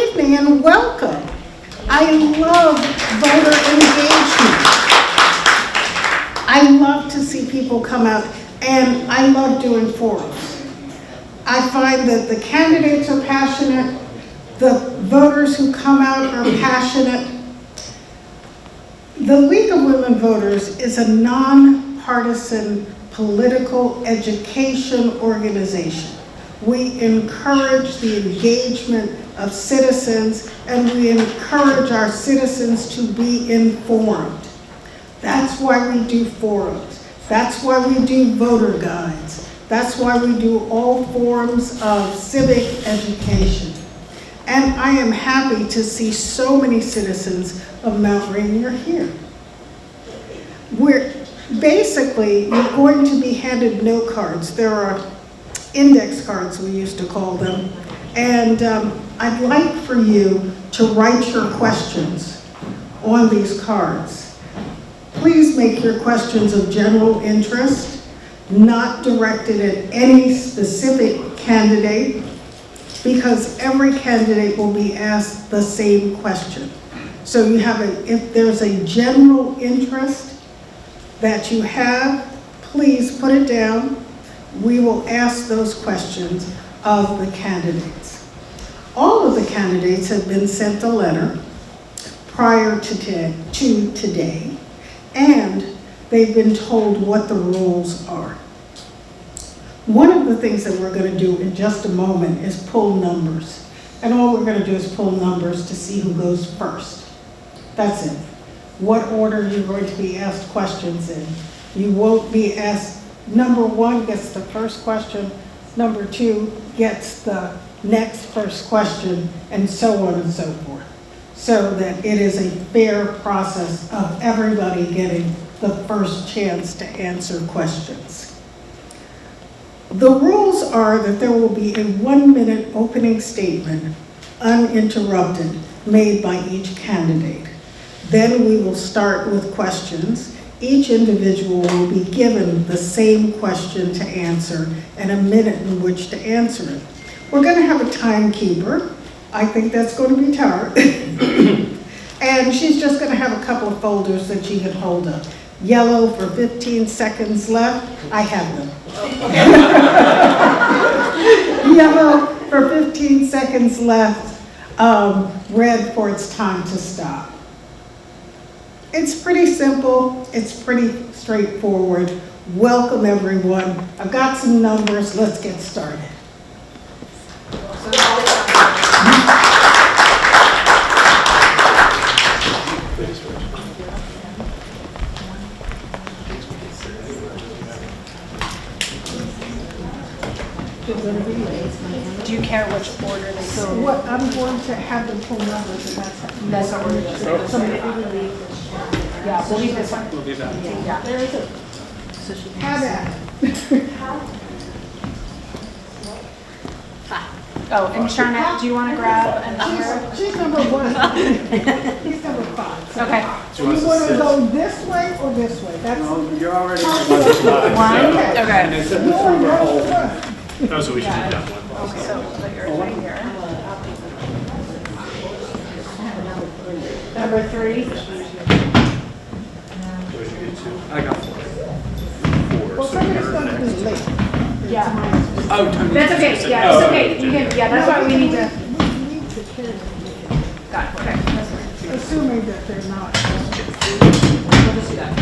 evening and welcome. I love voter engagement. I love to see people come out, and I love doing forums. I find that the candidates are passionate, the voters who come out are passionate. The League of Women Voters is a nonpartisan political education organization. We encourage the engagement of citizens, and we encourage our citizens to be informed. That's why we do forums. That's why we do voter guides. That's why we do all forms of civic education. And I am happy to see so many citizens of Mount Rainier here. Basically, you're going to be handed note cards. There are index cards, we used to call them. And I'd like for you to write your questions on these cards. Please make your questions of general interest, not directed at any specific candidate, because every candidate will be asked the same question. So you have if there's a general interest that you have, please put it down. We will ask those questions of the candidates. All of the candidates have been sent a letter prior to today, and they've been told what the rules are. One of the things that we're going to do in just a moment is pull numbers. And all we're going to do is pull numbers to see who goes first. That's it. What order you're going to be asked questions in. You won't be asked, number one gets the first question, number two gets the next first question, and so on and so forth. So that it is a fair process of everybody getting the first chance to answer questions. The rules are that there will be a 1-minute opening statement, uninterrupted, made by each candidate. Then we will start with questions. Each individual will be given the same question to answer and a minute in which to answer it. We're going to have a timekeeper. I think that's going to be Tara. And she's just going to have a couple of folders that she can hold up. Yellow for 15 seconds left. I have them. Yellow for 15 seconds left. Red for it's time to stop. It's pretty simple. It's pretty straightforward. Welcome, everyone. I've got some numbers. Let's get started. Do you care which order they So go? what I'm going to have them pull numbers, and that's What we're doing. somebody. Yeah, we'll leave this one. We'll do that. Yeah. There is it. Have at it. Oh, and Sharnette, do you want to grab a number? She's number one. He's number 5. Okay. Do you want to go this way or this way? That's You're already. One? Okay. And it's in the front hole. Oh, so we should do that one. Okay, so put yours right here. Number 3. I got 4. well, somebody's going to be late. Yeah. Oh, Tony. That's okay. Yeah, it's okay. You can, yeah, that's why we need to. We need to carry them. Got it. Okay. Assuming that they're not. We'll just do that.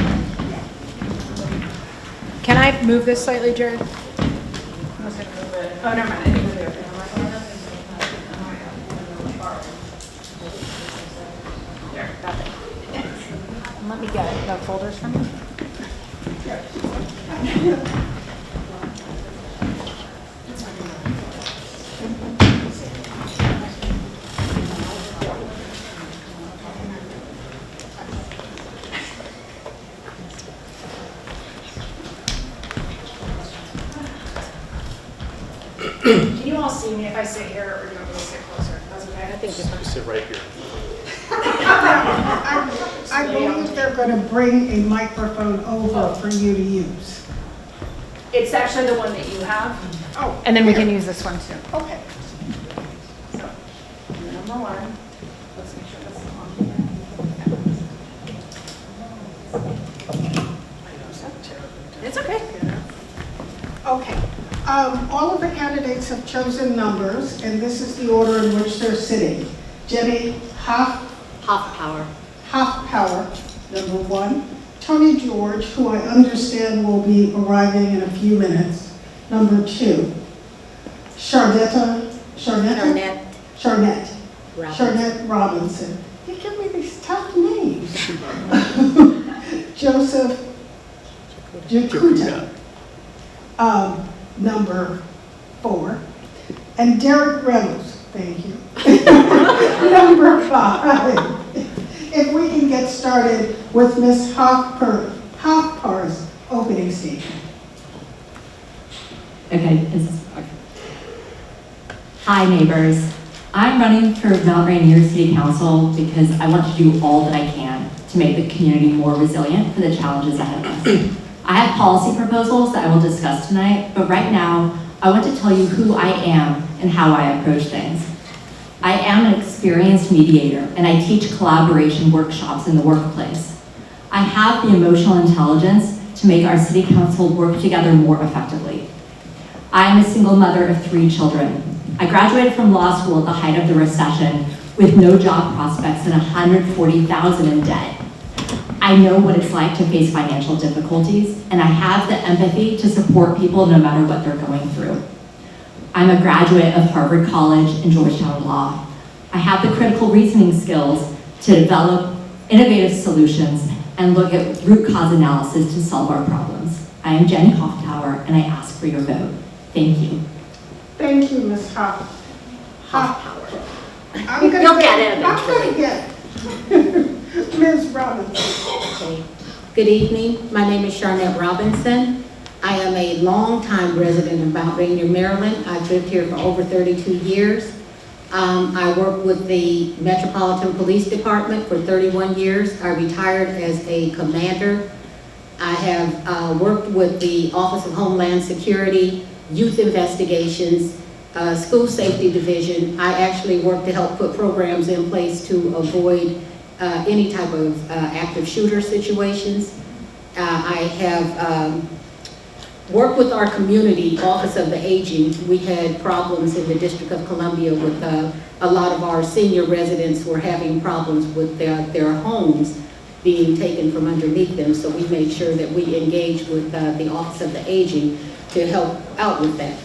Can I move this slightly, Jared? I was gonna move it. Oh, never mind. I think we're there. There, got it. And let me get the folders from you. Can you all see me if I sit here, or do you want me to sit closer? That's okay. I think Just sit right here. I believe they're going to bring a microphone over for you to use. it's actually the one that you have, Oh. and then we can use this one too. Okay. So, don't worry. Let's make sure this is on. It's okay. Okay. All of the candidates have chosen numbers, and this is the order in which they're sitting. Jenny Hoffpower. Hoffpower, number 1. Tony George, who I understand will be arriving in a few minutes, number 2. Charnette Robinson. You give me these tough names. Joseph Jakuta, number 4. And Derek Reynolds, thank you, number 5. If we can get started with Ms. Hoffpar's opening statement. Okay. Hi, neighbors. I'm running for Mount Rainier City Council because I want to do all that I can to make the community more resilient for the challenges ahead of us. I have policy proposals that I will discuss tonight, but right now, I want to tell you who I am and how I approach things. I am an experienced mediator, and I teach collaboration workshops in the workplace. I have the emotional intelligence to make our city council work together more effectively. I am a single mother of 3 children. I graduated from law school at the height of the recession with no job prospects and $140,000 in debt. I know what it's like to face financial difficulties, and I have the empathy to support people no matter what they're going through. I'm a graduate of Harvard College and Georgetown Law. I have the critical reasoning skills to develop innovative solutions and look at root cause analysis to solve our problems. I am Jenny Hoffpower, and I ask for your vote. Thank you. Thank you, Ms. Hoffpower. I'm going You'll get it eventually. to get Ms. Robinson. Okay. Good evening. My name is Charnette Robinson. I am a longtime resident of Mount Rainier, Maryland. I've lived here for over 32 years. I worked with the Metropolitan Police Department for 31 years. I retired as a commander. I have worked with the Office of Homeland Security, Youth Investigations, School Safety Division. I actually work to help put programs in place to avoid any type of active shooter situations. I have worked with our community, Office of the Aging. We had problems in the District of Columbia with a lot of our senior residents were having problems with their homes being taken from underneath them. So we made sure that we engaged with the Office of the Aging to help out with that.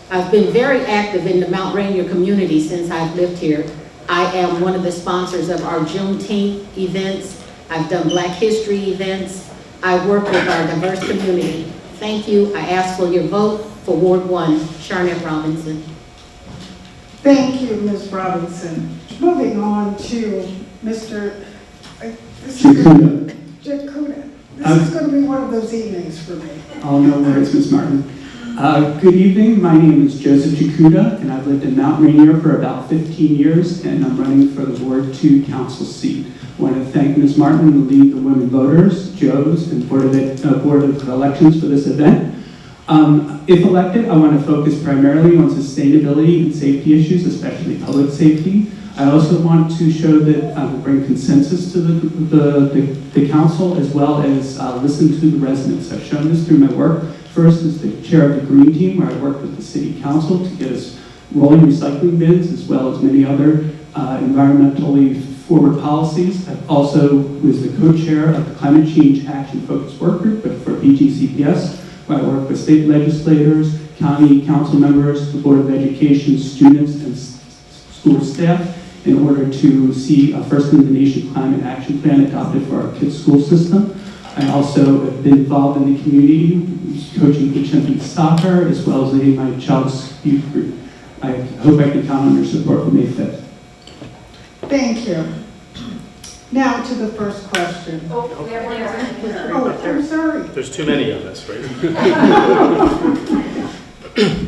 I've been very active in the Mount Rainier community since I've lived here. I am one of the sponsors of our Juneteenth events. I've done Black History events. I work with our diverse community. Thank you. I ask for your vote for Ward 1, Charnette Robinson. Thank you, Ms. Robinson. Moving on to Mr. Jakuta. Jakuta. This is going to be one of those evenings for me. Oh, no worries, Ms. Martin. Good evening. My name is Joseph Jakuta, and I've lived in Mount Rainier for about 15 years, and I'm running for the Ward 2 council seat. I want to thank Ms. Martin, the lead the women voters, Joe's, and Board of Elections for this event. If elected, I want to focus primarily on sustainability and safety issues, especially public safety. I also want to show that bring consensus to the council, as well as listen to the residents. I've shown this through my work. First is the chair of the Green Team, where I worked with the City Council to get us rolling recycling bins, as well as many other environmentally forward policies. I also was the co-chair of the Climate Change Action Focused Work Group for BGCPS, where I work with state legislators, county council members, the Board of Education, students, and school staff in order to see a first-in-the-nation climate action plan adopted for our kids' school system. I also have been involved in the community, coaching the champion soccer, as well as leading my child's youth group. I hope I can count on your support for May 5th. Thank you. Now to the first question. Oh, we have one more. Oh, I'm sorry. There's too many of us, right?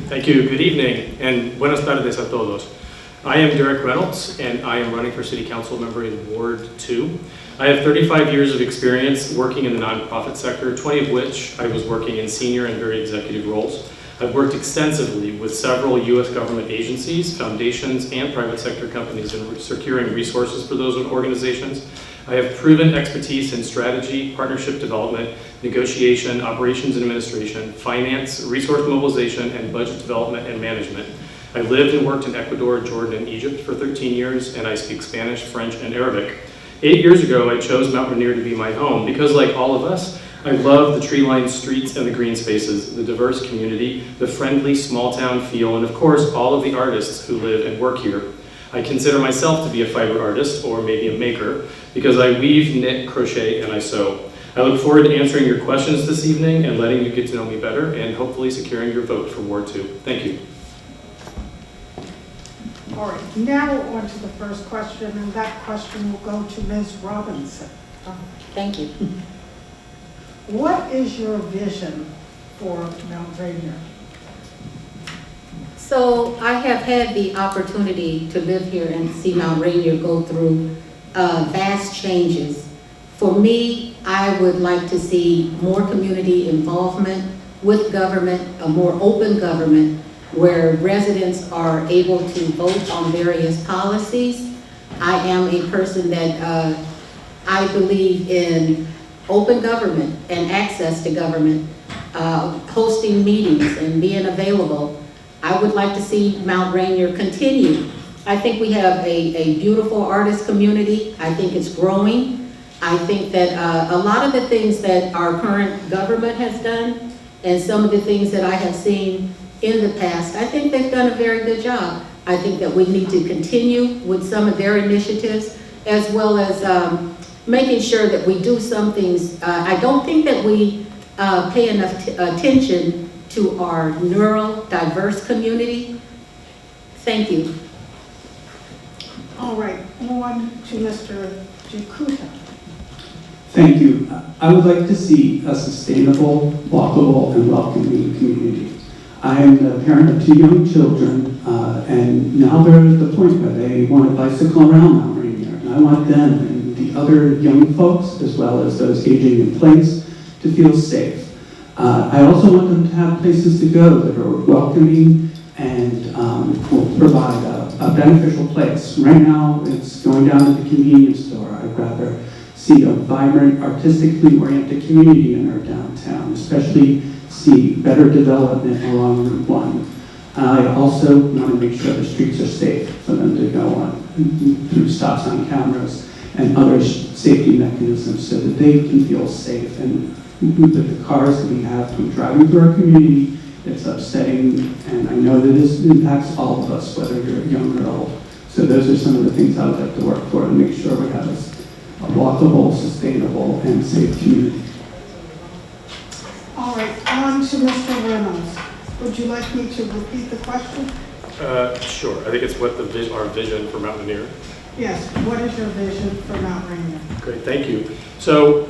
Thank you. Good evening, and buenas tardes a todos. I am Derek Reynolds, and I am running for City Council member in Ward 2. I have 35 years of experience working in the nonprofit sector, 20 of which I was working in senior and very executive roles. I've worked extensively with several U.S. government agencies, foundations, and private sector companies in securing resources for those organizations. I have proven expertise in strategy, partnership development, negotiation, operations and administration, finance, resource mobilization, and budget development and management. I lived and worked in Ecuador, Jordan, and Egypt for 13 years, and I speak Spanish, French, and Arabic. 8 years ago, I chose Mount Rainier to be my home because, like all of us, I love the tree-lined streets and the green spaces, the diverse community, the friendly small-town feel, and of course, all of the artists who live and work here. I consider myself to be a fiber artist, or maybe a maker, because I weave, knit, crochet, and I sew. I look forward to answering your questions this evening and letting you get to know me better, and hopefully securing your vote for Ward 2. Thank you. All right, now on to the first question, and that question will go to Ms. Robinson. Thank you. What is your vision for Mount Rainier? So I have had the opportunity to live here and see Mount Rainier go through vast changes. For me, I would like to see more community involvement with government, a more open government, where residents are able to vote on various policies. I am a person that I believe in open government and access to government, hosting meetings and being available. I would like to see Mount Rainier continue. I think we have a beautiful artist community. I think it's growing. I think that a lot of the things that our current government has done and some of the things that I have seen in the past, I think they've done a very good job. I think that we need to continue with some of their initiatives, as well as making sure that we do some things. I don't think that we pay enough attention to our neurodiverse community. Thank you. All right, on to Mr. Jakuta. Thank you. I would like to see a sustainable, walkable, and welcoming community. I am the parent of 2 young children, and now they're at the point where they want to bicycle around Mount Rainier, and I want them and the other young folks, as well as those aging in place, to feel safe. I also want them to have places to go that are welcoming and will provide a beneficial place. Right now, it's going down to the convenience store. I'd rather see a vibrant, artistically oriented community in our downtown, especially see better development along Route 1. I also want to make sure the streets are safe for them to go on through stop sign cameras and other safety mechanisms so that they can feel safe. And with the cars that we have from driving through our community, it's upsetting, and I know that this impacts all of us, whether you're young or old. So those are some of the things I would like to work for to make sure we have a walkable, sustainable, and safe community. All right, on to Mr. Reynolds. Would you like me to repeat the question? Sure. I think it's what our vision for Mount Rainier. Yes, what is your vision for Mount Rainier? Great, thank you. So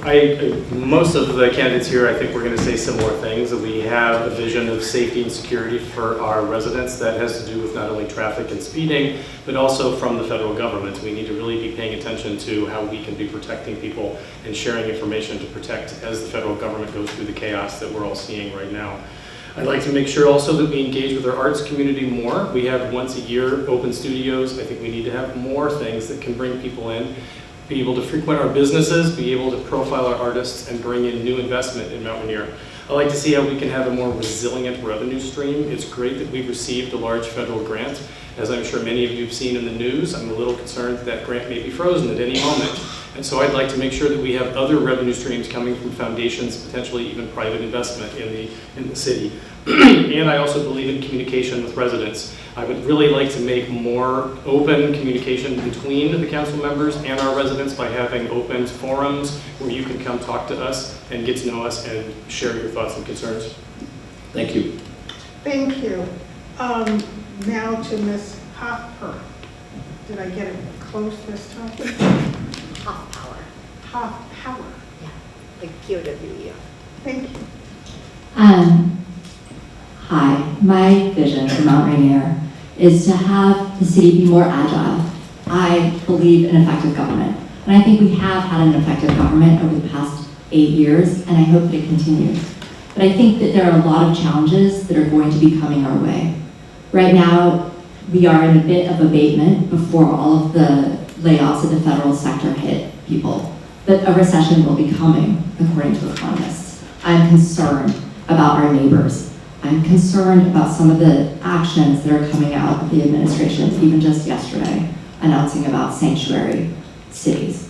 most of the candidates here, I think we're going to say similar things, that we have a vision of safety and security for our residents that has to do with not only traffic and speeding, but also from the federal government. We need to really be paying attention to how we can be protecting people and sharing information to protect as the federal government goes through the chaos that we're all seeing right now. I'd like to make sure also that we engage with our arts community more. We have once a year open studios. I think we need to have more things that can bring people in, be able to frequent our businesses, be able to profile our artists, and bring in new investment in Mount Rainier. I'd like to see how we can have a more resilient revenue stream. It's great that we've received a large federal grant. As I'm sure many of you have seen in the news, I'm a little concerned that that grant may be frozen at any moment. And so I'd like to make sure that we have other revenue streams coming from foundations, potentially even private investment in the city. And I also believe in communication with residents. I would really like to make more open communication between the council members and our residents by having open forums where you can come talk to us and get to know us and share your thoughts and concerns. Thank you. Thank you. Now to Ms. Hoffer. Did I get it close this time? Half-power. Hofpower. Yeah, like QWE. Thank you. Hi, my vision for Mount Rainier is to have the city be more agile. I believe in effective government, and I think we have had an effective government over the past 8 years, and I hope that it continues. but I think that there are a lot of challenges that are going to be coming our way. Right now, we are in a bit of abatement before all of the layoffs in the federal sector hit people, but a recession will be coming, according to economists. I'm concerned about our neighbors. I'm concerned about some of the actions that are coming out of the administration, even just yesterday, announcing about sanctuary cities.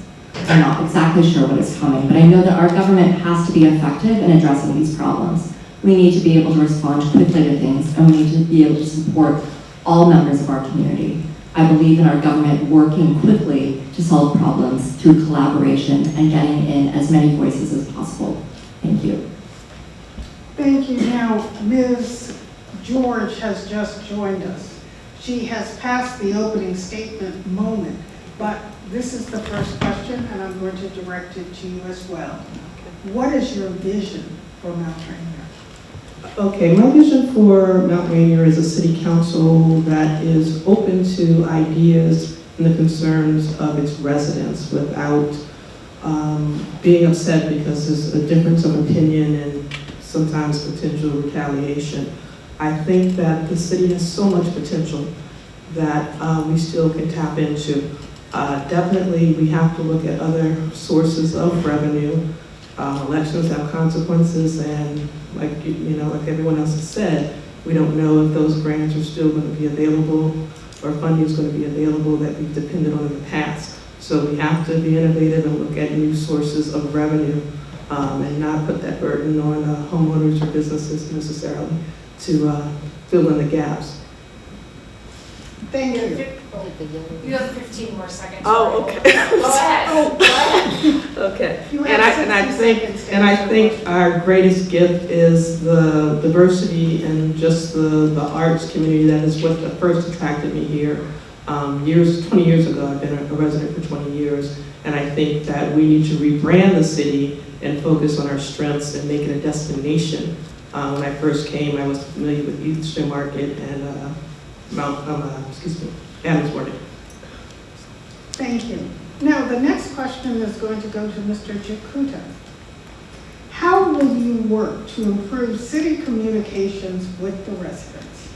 I'm not exactly sure what is coming, but I know that our government has to be effective in addressing these problems. We need to be able to respond quickly to things, and we need to be able to support all members of our community. I believe in our government working quickly to solve problems through collaboration and getting in as many voices as possible. Thank you. Thank you. Now, Ms. George has just joined us. She has passed the opening statement moment, but this is the first question, and I'm going to direct it to you as well. What is your vision for Mount Rainier? Okay, my vision for Mount Rainier is a city council that is open to ideas and the concerns of its residents without being upset because there's a difference of opinion and sometimes potential retaliation. I think that the city has so much potential that we still can tap into. Definitely, we have to look at other sources of revenue. Elections have consequences, and like everyone else has said, we don't know if those grants are still going to be available or funding is going to be available that we've depended on in the past. So we have to be innovative and look at new sources of revenue and not put that burden on homeowners or businesses necessarily to fill in the gaps. Thank you. You have 15 more seconds. Oh, okay. Go ahead. Go ahead. Okay. You And have I 60 seconds to think answer. our greatest gift is the diversity and just the arts community. That is what first attracted me here. 20 years ago, I've been a resident for 20 years, and I think that we need to rebrand the city and focus on our strengths and make it a destination. When I first came, I was familiar with Eastern Market and Adams Morgan. Thank you. Now, the next question is going to go to Mr. Jakuta. How will you work to improve city communications with the residents?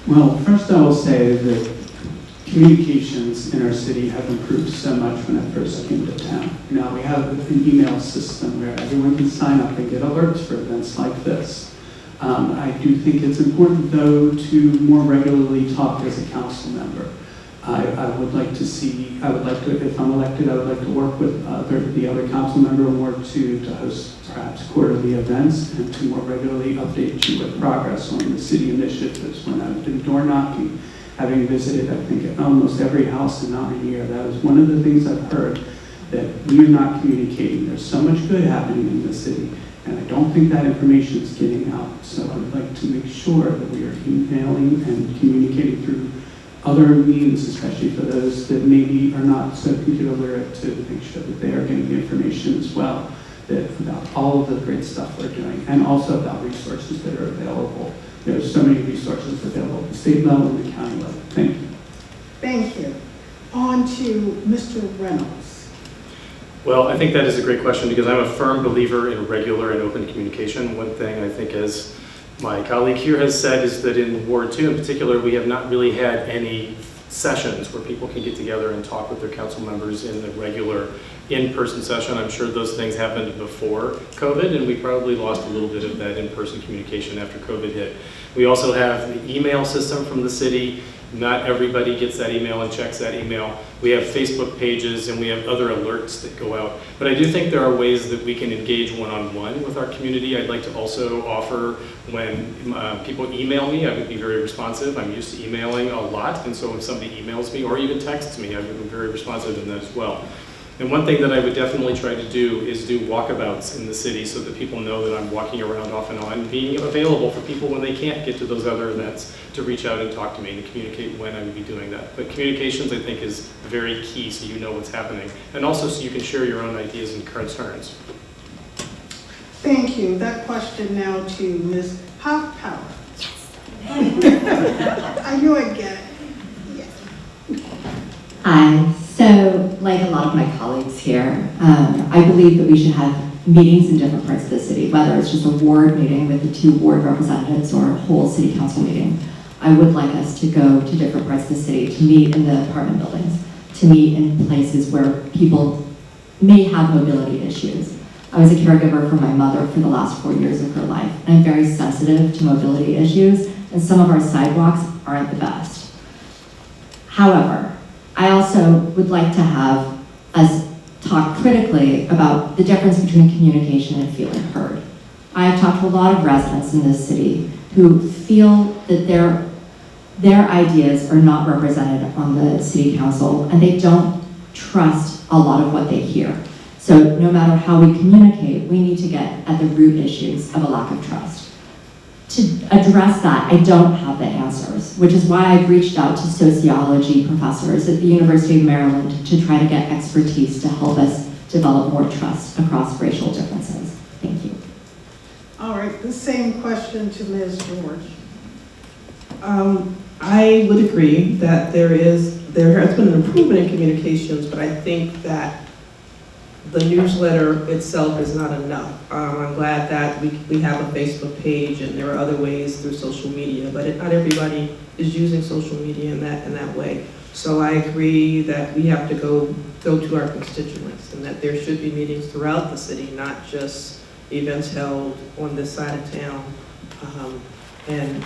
Well, first I will say that communications in our city have improved so much when I first came to town. Now we have an email system where everyone can sign up and get alerts for events like this. I do think it's important, though, to more regularly talk as a council member. I would like to, if I'm elected, I would like to work with the other council member more to host perhaps quarterly events and to more regularly update you with progress on the city initiatives. When I've been door knocking, having visited, I think, almost every house in Mount Rainier, that was one of the things I've heard, that we are not communicating. There's so much good happening in the city, and I don't think that information is getting out. So I'd like to make sure that we are emailing and communicating through other means, especially for those that maybe are not so computer literate, to make sure that they are getting the information as well, about all of the great stuff we're doing, and also about resources that are available. There's so many resources available at the state level and the county level. Thank you. Thank you. On to Mr. Reynolds. Well, I think that is a great question because I'm a firm believer in regular and open communication. One thing I think, as my colleague here has said, is that in Ward 2 in particular, we have not really had any sessions where people can get together and talk with their council members in the regular in-person session. I'm sure those things happened before COVID, and we probably lost a little bit of that in-person communication after COVID hit. We also have the email system from the city. Not everybody gets that email and checks that email. We have Facebook pages and we have other alerts that go out. But I do think there are ways that we can engage one-on-one with our community. I'd like to also offer, when people email me, I would be very responsive. I'm used to emailing a lot, and so if somebody emails me or even texts me, I would be very responsive in that as well. And one thing that I would definitely try to do is do walkabouts in the city so that people know that I'm walking around off and on, being available for people when they can't get to those other events to reach out and talk to me and to communicate when I would be doing that. But communications, I think, is very key so you know what's happening, and also so you can share your own ideas and concerns. Thank you. That question now to Ms. Hoffpower. I knew I'd get it. Yeah. Hi. So, like a lot of my colleagues here, I believe that we should have meetings in different parts of the city, whether it's just a ward meeting with the 2 ward representatives or a whole city council meeting. I would like us to go to different parts of the city, to meet in the apartment buildings, to meet in places where people may have mobility issues. I was a caregiver for my mother for the last 4 years of her life, and I'm very sensitive to mobility issues, and some of our sidewalks aren't the best. However, I also would like to have us talk critically about the difference between communication and feeling heard. I have talked to a lot of residents in this city who feel that their ideas are not represented on the city council, and they don't trust a lot of what they hear. So no matter how we communicate, we need to get at the root issues of a lack of trust. To address that, I don't have the answers, which is why I've reached out to sociology professors at the University of Maryland to try to get expertise to help us develop more trust across racial differences. Thank you. All right, the same question to Ms. George. I would agree that there has been an improvement in communications, but I think that the newsletter itself is not enough. I'm glad that we have a Facebook page and there are other ways through social media, but not everybody is using social media in that way. So I agree that we have to go to our constituents, and that there should be meetings throughout the city, not just events held on this side of town. And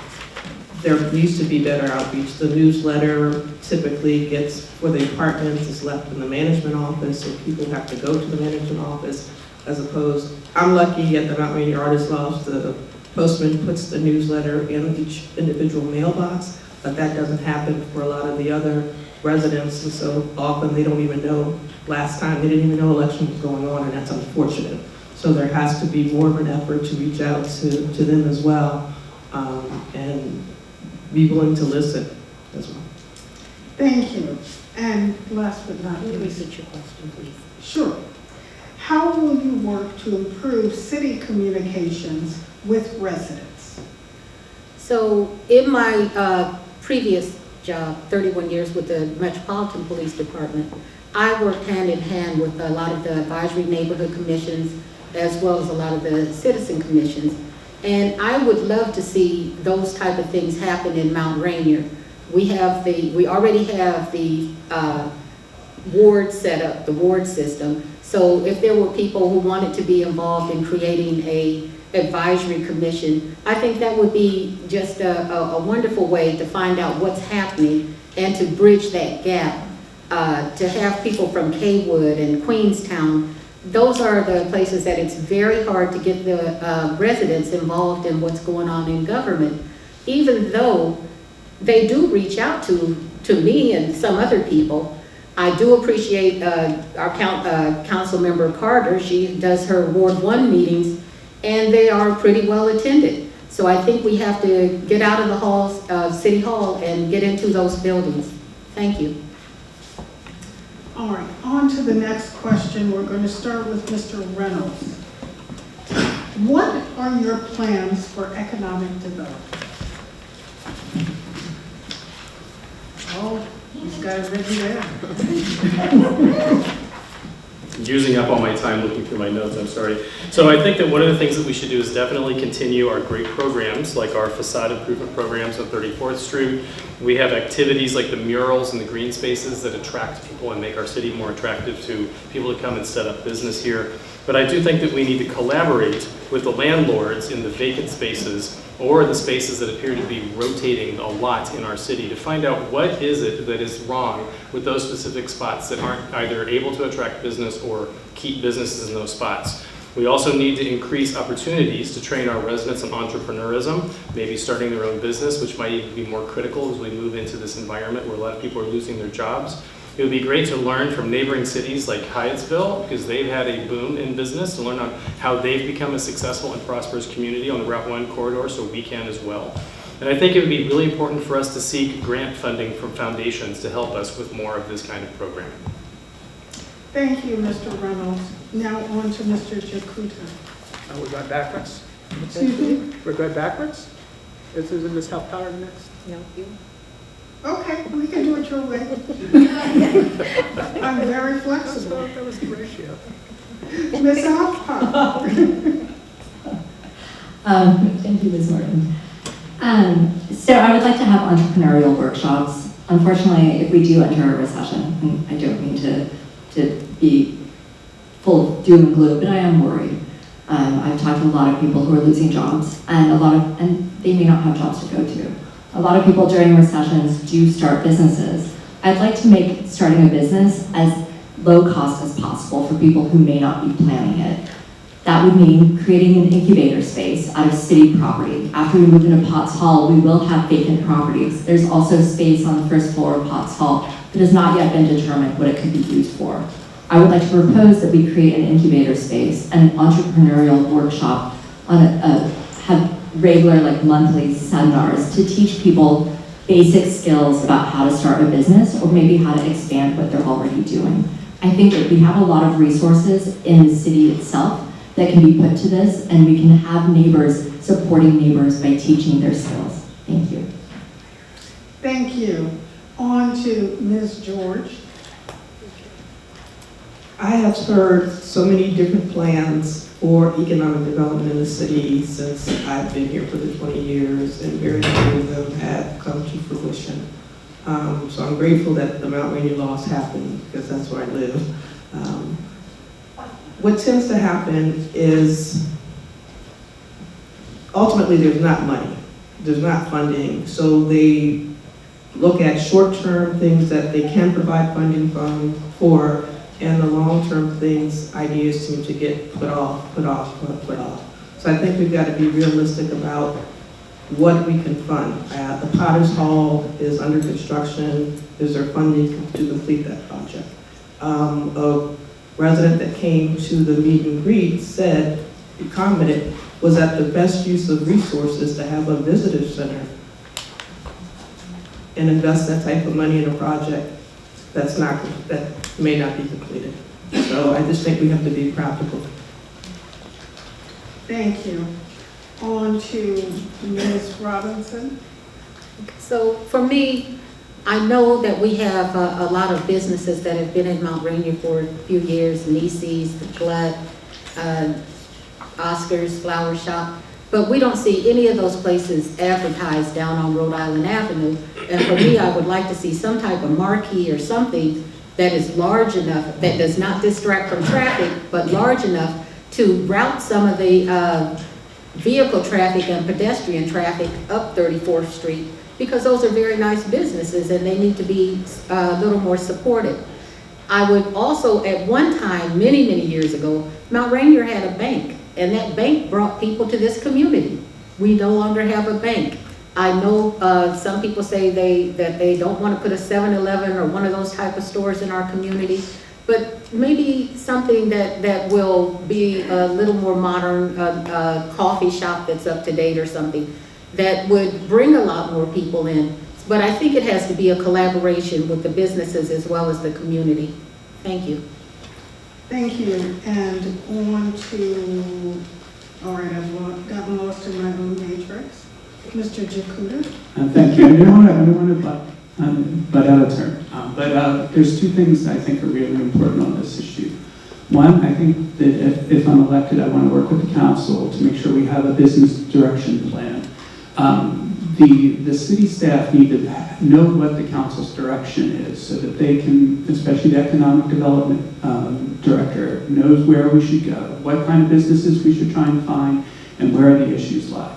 there needs to be better outreach. The newsletter typically gets, for the apartments, is left in the management office, so people have to go to the management office, as opposed, I'm lucky at the Mount Rainier Artist Loft, the postman puts the newsletter in each individual mailbox, but that doesn't happen for a lot of the other residents, and so often they don't even know, last time they didn't even know election was going on, and that's unfortunate. So there has to be more of an effort to reach out to them as well, and be willing to listen as well. Thank you. And last but not Can you least. repeat your question, please? Sure. How will you work to improve city communications with residents? So in my previous job, 31 years with the Metropolitan Police Department, I worked hand in hand with a lot of the advisory neighborhood commissions, as well as a lot of the citizen commissions. And I would love to see those type of things happen in Mount Rainier. We already have the ward set up, the ward system. So if there were people who wanted to be involved in creating a advisory commission, I think that would be just a wonderful way to find out what's happening and to bridge that gap. To have people from Kaywood and Queenstown, those are the places that it's very hard to get the residents involved in what's going on in government, even though they do reach out to me and some other people. I do appreciate our council member Carter. She does her Ward 1 meetings, and they are pretty well attended. So I think we have to get out of the halls of City Hall and get into those buildings. Thank you. All right, on to the next question. We're going to start with Mr. Reynolds. What are your plans for economic development? Oh, he's got it written there. Using up all my time looking through my notes, I'm sorry. So I think that one of the things that we should do is definitely continue our great programs, like our facade improvement programs on 34th Street. We have activities like the murals and the green spaces that attract people and make our city more attractive to people to come and set up business here. But I do think that we need to collaborate with the landlords in the vacant spaces or the spaces that appear to be rotating a lot in our city to find out what is it that is wrong with those specific spots that aren't either able to attract business or keep businesses in those spots. We also need to increase opportunities to train our residents on entrepreneurism, maybe starting their own business, which might even be more critical as we move into this environment where a lot of people are losing their jobs. It would be great to learn from neighboring cities like Hyattsville, because they've had a boom in business, to learn on how they've become a successful and prosperous community on the Route 1 corridor, so we can as well. And I think it would be really important for us to seek grant funding from foundations to help us with more of this kind of programming. Thank you, Mr. Reynolds. Now on to Mr. Jakuta. We're going backwards? Excuse me? We're going backwards? Isn't Ms. Helppower next? No, you. Okay, we can do it your way. I'm very flexible. That was the ratio. Ms. Alpine. Thank you, Ms. Morton. So I would like to have entrepreneurial workshops. Unfortunately, if we do enter a recession, and I don't mean to be full of doom and gloom, but I am worried. I've talked to a lot of people who are losing jobs, and they may not have jobs to go to. A lot of people during recessions do start businesses. I'd like to make starting a business as low cost as possible for people who may not be planning it. That would mean creating an incubator space out of city property. After we move into Potts Hall, we will have vacant properties. There's also space on the first floor of Potts Hall that has not yet been determined what it could be used for. I would like to propose that we create an incubator space and an entrepreneurial workshop have regular, like monthly seminars to teach people basic skills about how to start a business or maybe how to expand what they're already doing. I think that we have a lot of resources in the city itself that can be put to this, and we can have neighbors supporting neighbors by teaching their skills. Thank you. Thank you. On to Ms. George. I have heard so many different plans for economic development in the city since I've been here for the 20 years, and very few of them have come to fruition. So I'm grateful that the Mount Rainier loss happened, because that's where I live. What tends to happen is ultimately there's not money, there's not funding, so they look at short-term things that they can provide funding for, and the long-term things, ideas seem to get put off. So I think we've got to be realistic about what we can fund. The Potter's Hall is under construction. Is there funding to complete that project? A resident that came to the meet and greet said, he commented, was that the best use of resources to have a visitor center and invest that type of money in a project that may not be completed. So I just think we have to be practical. Thank you. On to Ms. Robinson. So for me, I know that we have a lot of businesses that have been in Mount Rainier for a few years, Nieces, The Glut, Oscar's Flower Shop, but we don't see any of those places advertised down on Rhode Island Avenue. And for me, I would like to see some type of marquee or something that is large enough, that does not distract from traffic, but large enough to route some of the vehicle traffic and pedestrian traffic up 34th Street, because those are very nice businesses and they need to be a little more supported. I would also, at one time, many, many years ago, Mount Rainier had a bank, and that bank brought people to this community. We no longer have a bank. I know some people say that they don't want to put a 7-Eleven or one of those type of stores in our community, but maybe something that will be a little more modern, coffee shop that's up to date or something that would bring a lot more people in. But I think it has to be a collaboration with the businesses as well as the community. Thank you. Thank you. And on to, all right, I've gotten lost in my own matrix. Mr. Jakuda. Thank you. I don't want to butt out of turn, but there's two things I think are really important on this issue. One, I think that if I'm elected, I want to work with the council to make sure we have a business direction plan. The city staff need to know what the council's direction is so that they can, especially the economic development director, knows where we should go, what kind of businesses we should try and find, and where the issues lie.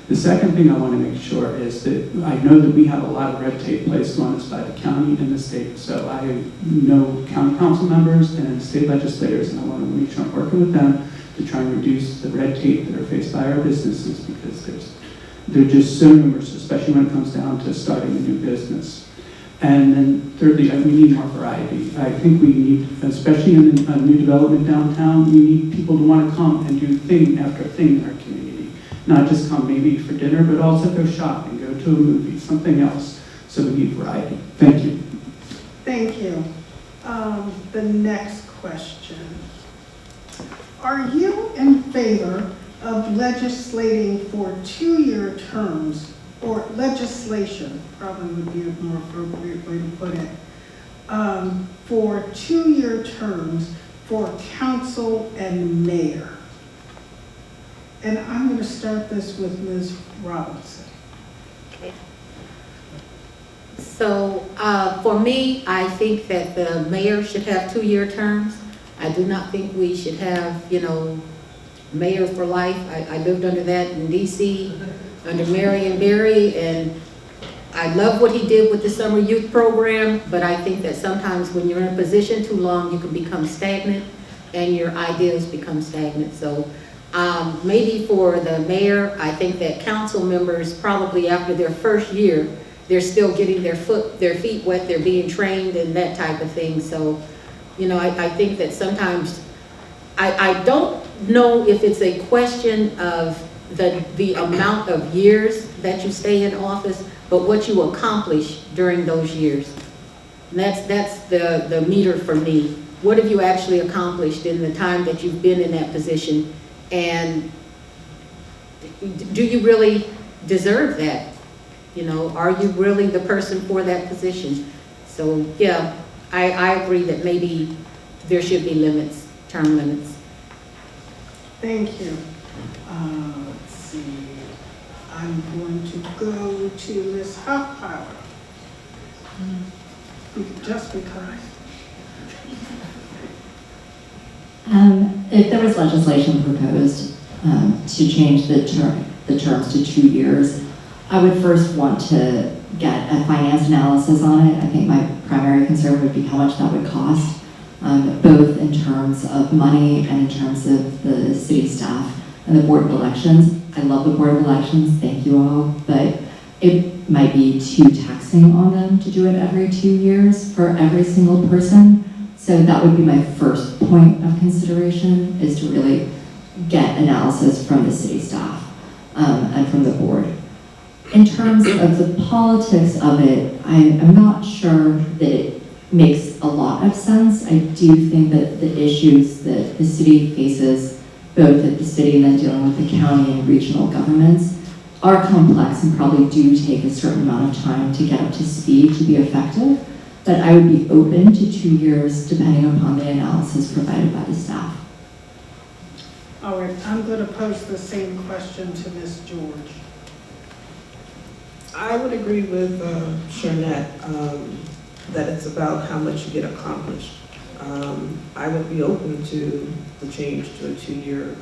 The second thing I want to make sure is that I know that we have a lot of red tape placed on us by the county and the state. So I know county council members and state legislators, and I want to make sure I'm working with them to try and reduce the red tape that are faced by our businesses, because they're just so numerous, especially when it comes down to starting a new business. And then thirdly, we need more variety. I think we need, especially in a new development downtown, we need people to want to come and do thing after thing in our community. Not just come maybe for dinner, but also go shopping, go to a movie, something else. So we need variety. Thank you. Thank you. The next question. Are you in favor of legislating for 2-year terms or legislation, probably would be a more appropriate way to put it, for 2-year terms for council and mayor. And I'm going to start this with Ms. Robinson. Okay. So for me, I think that the mayor should have 2-year terms. I do not think we should have, mayor for life. I lived under that in DC, under Marion Barry, and I love what he did with the summer youth program, but I think that sometimes when you're in a position too long, you can become stagnant and your ideas become stagnant. So maybe for the mayor, I think that council members probably after their first year, they're still getting their feet wet, they're being trained and that type of thing. So, I think that sometimes, I don't know if it's a question of the amount of years that you stay in office, but what you accomplish during those years. And that's the meter for me. What have you actually accomplished in the time that you've been in that position? And do you really deserve that? Are you really the person for that position? So yeah, I agree that maybe there should be limits, term limits. Thank you. Let's see. I'm going to go to Ms. Hoffpauer. Just because. If there was legislation proposed to change the terms to 2 years, I would first want to get a finance analysis on it. I think my primary concern would be how much that would cost, both in terms of money and in terms of the city staff and the Board of Elections. I love the Board of Elections, thank you all, but it might be too taxing on them to do it every 2 years for every single person. So that would be my first point of consideration, is to really get analysis from the city staff and from the board. In terms of the politics of it, I'm not sure that it makes a lot of sense. I do think that the issues that the city faces, both at the city and then dealing with the county and regional governments, are complex and probably do take a certain amount of time to get up to speed to be effective. But I would be open to 2 years depending upon the analysis provided by the staff. All right, I'm going to pose the same question to Ms. George. I would agree with Sharnette that it's about how much you get accomplished. I would be open to the change to a 2-year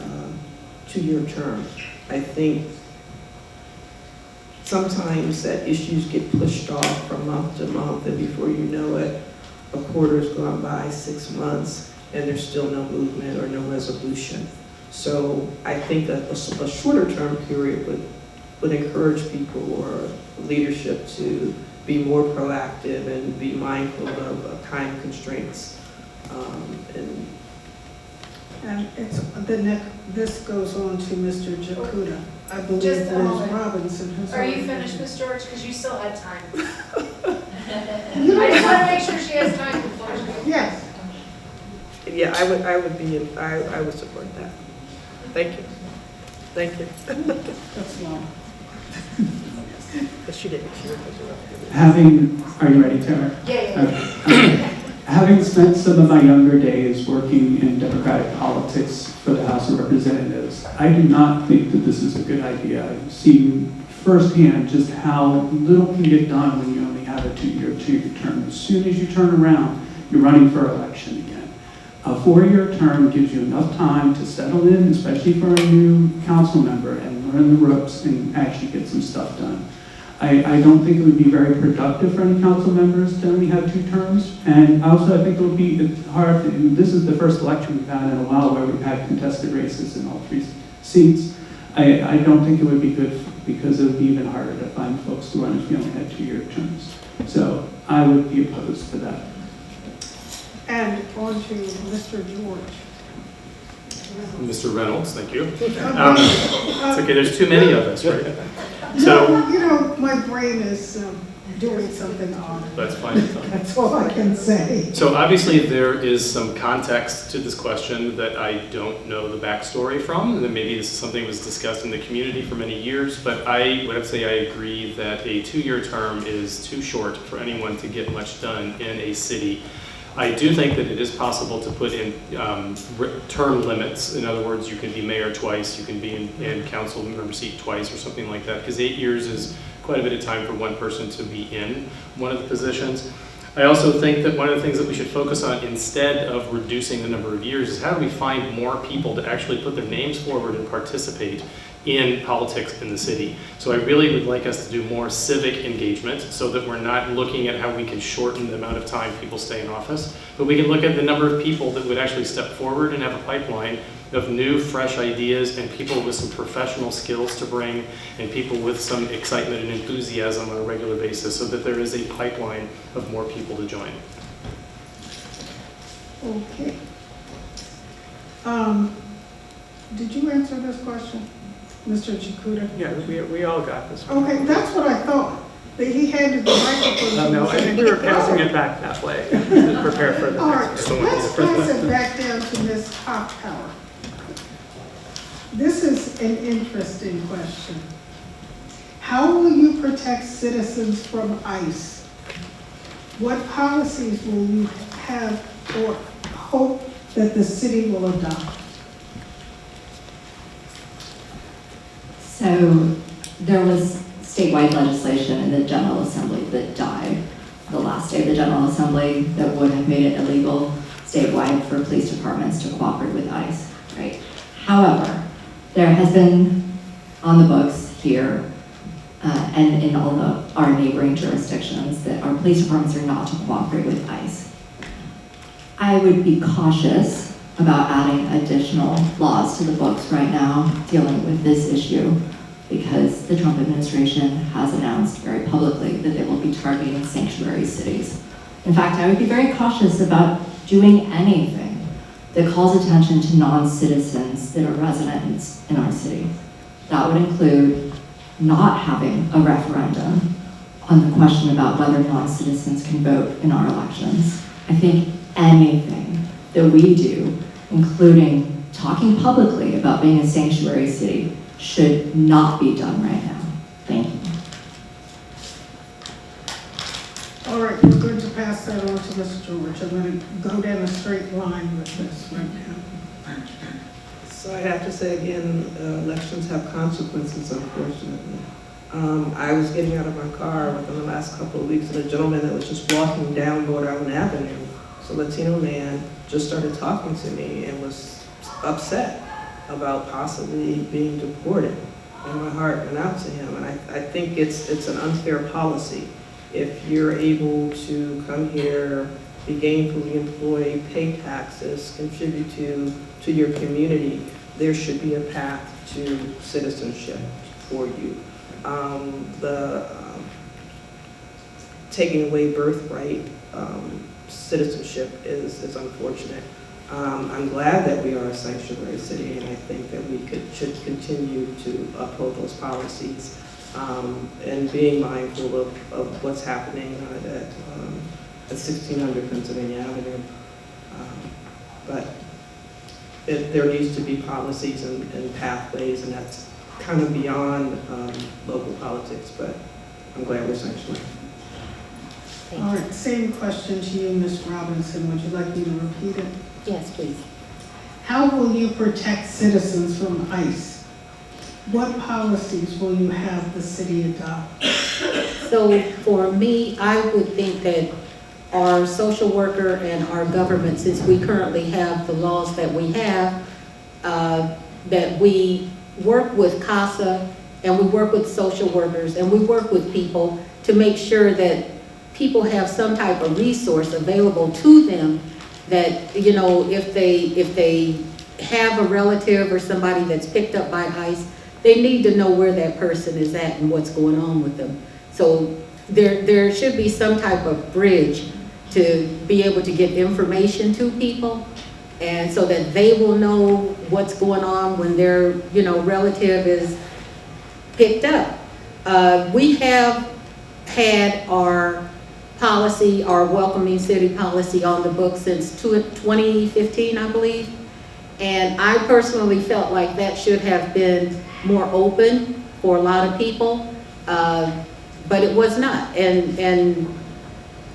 term. I think sometimes that issues get pushed off from month to month, and before you know it, a quarter's gone by, 6 months, and there's still no movement or no resolution. So I think that a shorter term period would encourage people or leadership to be more proactive and be mindful of time constraints. And this goes on to Mr. Jakuda. I believe Just a Ms. moment. Robinson has Are you already finished, Ms. George? Because you still had time. You I know just want to what? make sure she has time before she. Yes. Yeah, I would support that. Thank you. Thank you. That's long. But she didn't. Are you ready, Tara? Yeah. Okay. Having spent some of my younger days working in Democratic politics for the House of Representatives, I do not think that this is a good idea. I've seen firsthand just how little can get done when you only have a 2-year term. As soon as you turn around, you're running for election again. A 4-year term gives you enough time to settle in, especially for a new council member, and learn the ropes and actually get some stuff done. I don't think it would be very productive for any council members to only have 2 terms. And also, I think it would be hard, this is the first election we've had in a while where we've had contested races in all 3 seats. I don't think it would be good because it would be even harder to find folks to run if you only had 2-year terms. So I would be opposed to that. And on to Mr. George. Mr. Reynolds, thank you. It's okay, there's too many of us, right? So, my brain is doing something odd. That's fine. That's all I can say. So obviously there is some context to this question that I don't know the backstory from, and then maybe this is something that was discussed in the community for many years, but I would have to say I agree that a 2-year term is too short for anyone to get much done in a city. I do think that it is possible to put in term limits. In other words, you can be mayor twice, you can be in council member seat twice or something like that, because 8 years is quite a bit of time for one person to be in one of the positions. I also think that one of the things that we should focus on instead of reducing the number of years is how do we find more people to actually put their names forward and participate in politics in the city. So I really would like us to do more civic engagement so that we're not looking at how we can shorten the amount of time people stay in office, but we can look at the number of people that would actually step forward and have a pipeline of new, fresh ideas and people with some professional skills to bring and people with some excitement and enthusiasm on a regular basis so that there is a pipeline of more people to join. Okay. Did you answer this question, Mr. Chikuda? Yeah, we all got this one. Okay, that's what I thought. That he handed the microphone. No, I think we were passing it back that way to prepare for the All right, next. let's pass it back down to Ms. Hochpower. This is an interesting question. How will you protect citizens from ICE? What policies will you have or hope that the city will adopt? So there was statewide legislation in the General Assembly that died the last day of the General Assembly that would have made it illegal statewide for police departments to cooperate with ICE, right? However, there has been on the books here and in all our neighboring jurisdictions that our police departments are not to cooperate with ICE. I would be cautious about adding additional laws to the books right now dealing with this issue because the Trump administration has announced very publicly that they will be targeting sanctuary cities. In fact, I would be very cautious about doing anything that calls attention to non-citizens that are residents in our city. That would include not having a referendum on the question about whether non-citizens can vote in our elections. I think anything that we do, including talking publicly about being a sanctuary city, should not be done right now. Thank you. All right, we're going to pass that on to Ms. George. I'm going to go down a straight line with this right now. So I have to say again, elections have consequences, unfortunately. I was getting out of my car within the last couple of weeks, and a gentleman that was just walking down Rhode Island Avenue, so a Latino man, just started talking to me and was upset about possibly being deported. And my heart went out to him, and I think it's an unfair policy. If you're able to come here, be gainfully employed, pay taxes, contribute to your community, there should be a path to citizenship for you. Taking away birthright citizenship is unfortunate. I'm glad that we are a sanctuary city, and I think that we should continue to uphold those policies and being mindful of what's happening at 1600 Pennsylvania Avenue. But there needs to be policies and pathways, and that's kind of beyond local politics, but I'm glad we're sanctuary. All right, same question to you, Ms. Robinson. Would you like me to repeat it? Yes, please. How will you protect citizens from ICE? What policies will you have the city adopt? So for me, I would think that our social worker and our government, since we currently have the laws that we have, that we work with CASA and we work with social workers and we work with people to make sure that people have some type of resource available to them that, you know, if they have a relative or somebody that's picked up by ICE, they need to know where that person is at and what's going on with them. So there should be some type of bridge to be able to get information to people, and so that they will know what's going on when their, you know, relative is picked up. We have had our policy, our welcoming city policy on the books since 2015, I believe. And I personally felt like that should have been more open for a lot of people, but it was not. And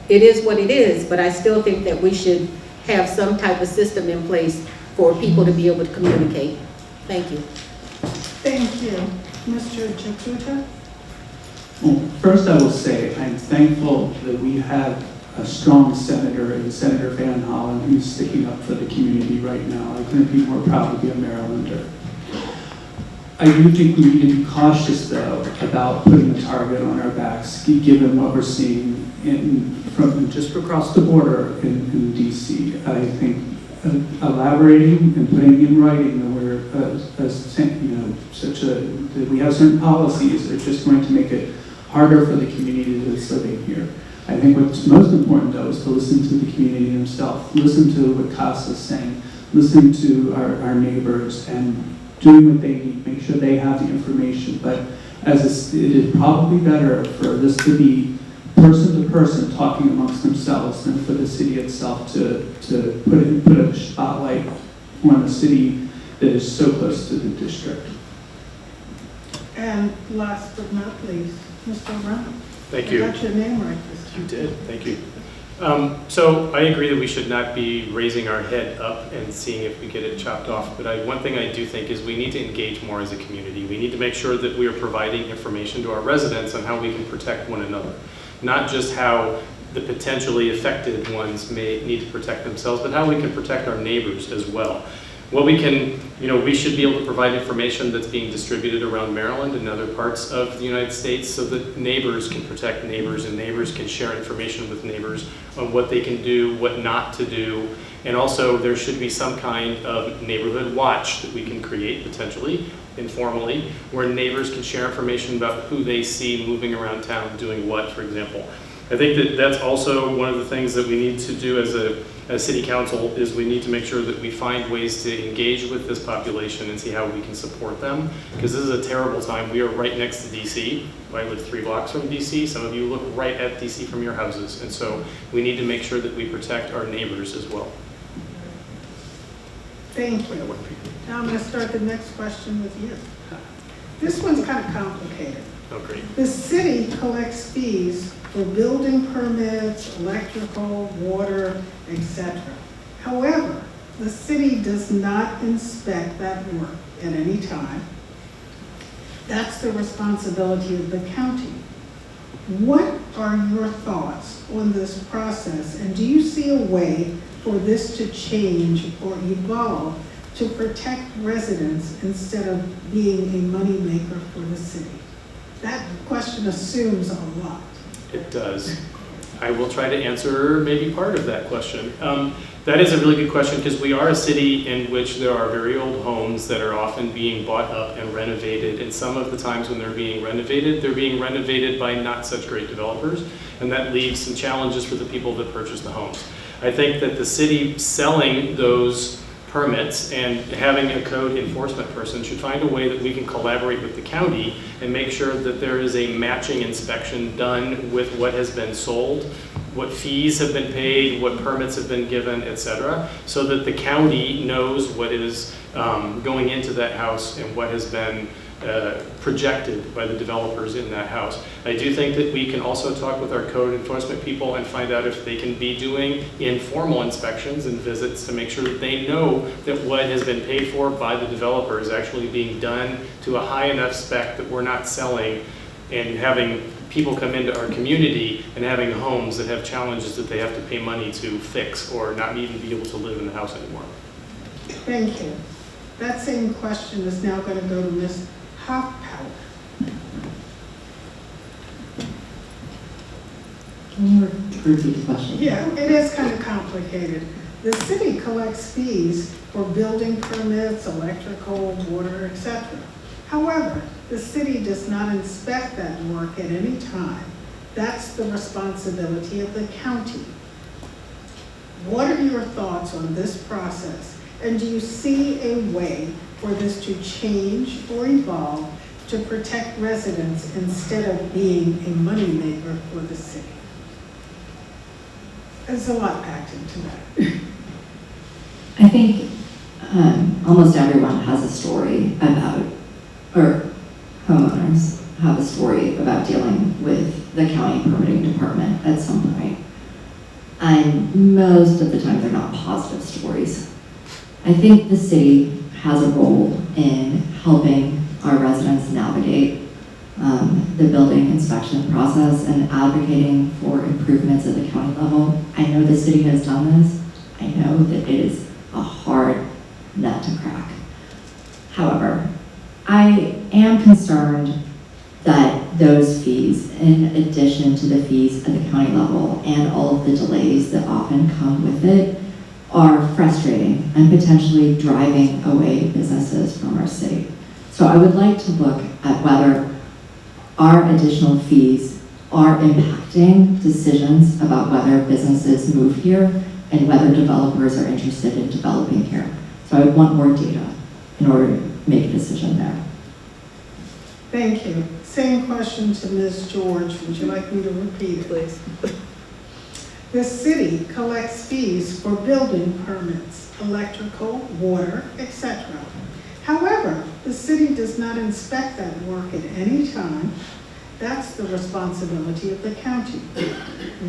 it is what it is, but I still think that we should have some type of system in place for people to be able to communicate. Thank you. Thank you. Mr. Jakuta? Well, first I will say I'm thankful that we have a strong senator in Senator Van Hollen who's sticking up for the community right now. I couldn't be more proud to be a Marylander. I do think we need to be cautious, though, about putting a target on our backs, given what we're seeing from just across the border in D.C. I think elaborating and putting in writing that we're, that we have certain policies that are just going to make it harder for the community that's living here. I think what's most important, though, is to listen to the community themselves, listen to what Casa's saying, listen to our neighbors, and doing what they need, make sure they have the information. But it is probably better for this to be person to person talking amongst themselves than for the city itself to put a spotlight on a city that is so close to the district. And last but not least, Mr. Brown. Thank you. I got your name right this time. You did, thank you. So I agree that we should not be raising our head up and seeing if we get it chopped off, but one thing I do think is we need to engage more as a community. We need to make sure that we are providing information to our residents on how we can protect one another. Not just how the potentially affected ones may need to protect themselves, but how we can protect our neighbors as well. Well, we can, we should be able to provide information that's being distributed around Maryland and other parts of the United States so that neighbors can protect neighbors and neighbors can share information with neighbors on what they can do, what not to do. And also there should be some kind of neighborhood watch that we can create potentially, informally, where neighbors can share information about who they see moving around town doing what, for example. I think that that's also one of the things that we need to do as city council is we need to make sure that we find ways to engage with this population and see how we can support them, because this is a terrible time. We are right next to DC. I live 3 blocks from DC. Some of you look right at DC from your houses, and so we need to make sure that we protect our neighbors as well. Thank you. Now I'm going to start the next question with you. This one's kind of complicated. Oh, great. The city collects fees for building permits, electrical, water, etc. However, the city does not inspect that work at any time. That's the responsibility of the county. What are your thoughts on this process, and do you see a way for this to change or evolve to protect residents instead of being a moneymaker for the city? That question assumes a lot. It does. I will try to answer maybe part of that question. That is a really good question because we are a city in which there are very old homes that are often being bought up and renovated, and some of the times when they're being renovated by not such great developers, and that leaves some challenges for the people that purchase the homes. I think that the city selling those permits and having a code enforcement person should find a way that we can collaborate with the county and make sure that there is a matching inspection done with what has been sold, what fees have been paid, what permits have been given, etc., so that the county knows what is going into that house and what has been projected by the developers in that house. I do think that we can also talk with our code enforcement people and find out if they can be doing informal inspections and visits to make sure that they know that what has been paid for by the developer is actually being done to a high enough spec that we're not selling and having people come into our community and having homes that have challenges that they have to pay money to fix or not even be able to live in the house anymore. Thank you. That same question is now going to go to Ms. Hoffpower. Can you repeat the question? Yeah, it is kind of complicated. The city collects fees for building permits, electrical, water, etc. However, the city does not inspect that work at any time. That's the responsibility of the county. What are your thoughts on this process? And do you see a way for this to change or evolve to protect residents instead of being a moneymaker for the city? There's a lot packed into that. I think almost everyone has a story about, or homeowners have a story about dealing with the county permitting department at some point. And most of the time they're not positive stories. I think the city has a role in helping our residents navigate the building inspection process and advocating for improvements at the county level. I know the city has done this. I know that it is a hard nut to crack. However, I am concerned that those fees, in addition to the fees at the county level and all of the delays that often come with it, are frustrating and potentially driving away businesses from our city. So I would like to look at whether our additional fees are impacting decisions about whether businesses move here and whether developers are interested in developing here. So I would want more data in order to make a decision there. Thank you. Same question to Ms. George. Would you like me to repeat it? Please. The city collects fees for building permits, electrical, water, etc. However, the city does not inspect that work at any time. That's the responsibility of the county.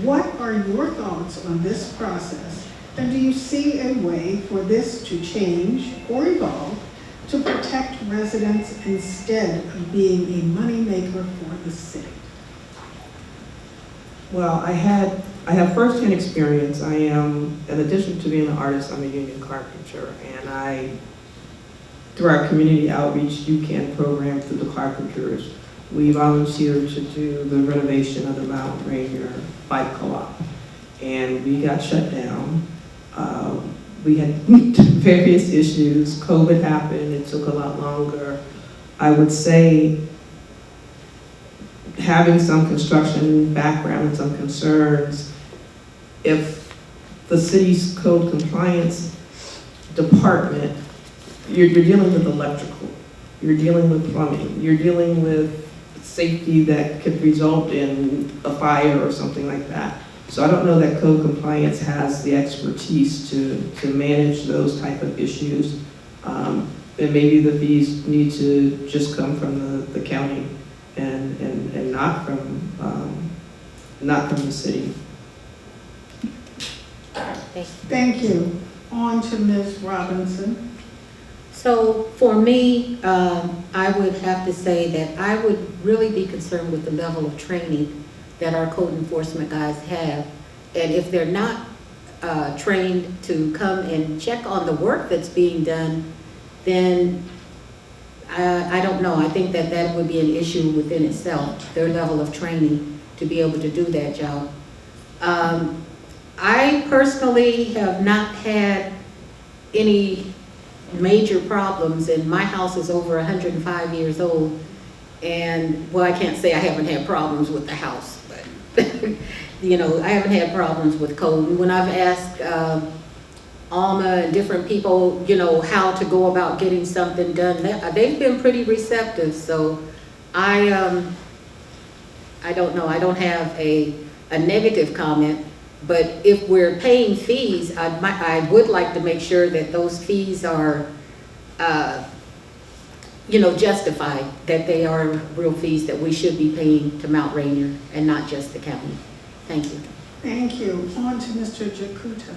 What are your thoughts on this process? And do you see a way for this to change or evolve to protect residents instead of being a moneymaker for the city? Well, I have firsthand experience. I am, in addition to being an artist, I'm a union carpenter, and through our community outreach UCAN program through the carpenters, we volunteered to do the renovation of the Mount Rainier bike co-op, and we got shut down. We had various issues. COVID happened. It took a lot longer. I would say having some construction background and some concerns, if the city's code compliance department, you're dealing with electrical, you're dealing with plumbing, you're dealing with safety that could result in a fire or something like that. So I don't know that code compliance has the expertise to manage those type of issues. And maybe the fees need to just come from the county and not from the city. Thank you. On to Ms. Robinson. So for me, I would have to say that I would really be concerned with the level of training that our code enforcement guys have. And if they're not trained to come and check on the work that's being done, then I don't know. I think that would be an issue within itself, their level of training to be able to do that job. I personally have not had any major problems, and my house is over 105 years old, and well, I can't say I haven't had problems with the house, but you know, I haven't had problems with code. When I've asked Alma and different people, you know, how to go about getting something done, they've been pretty receptive. So I don't know, I don't have a negative comment. But if we're paying fees, I would like to make sure that those fees are, you know, justified, that they are real fees that we should be paying to Mount Rainier and not just the county. Thank you. Thank you. On to Mr. Jakuta.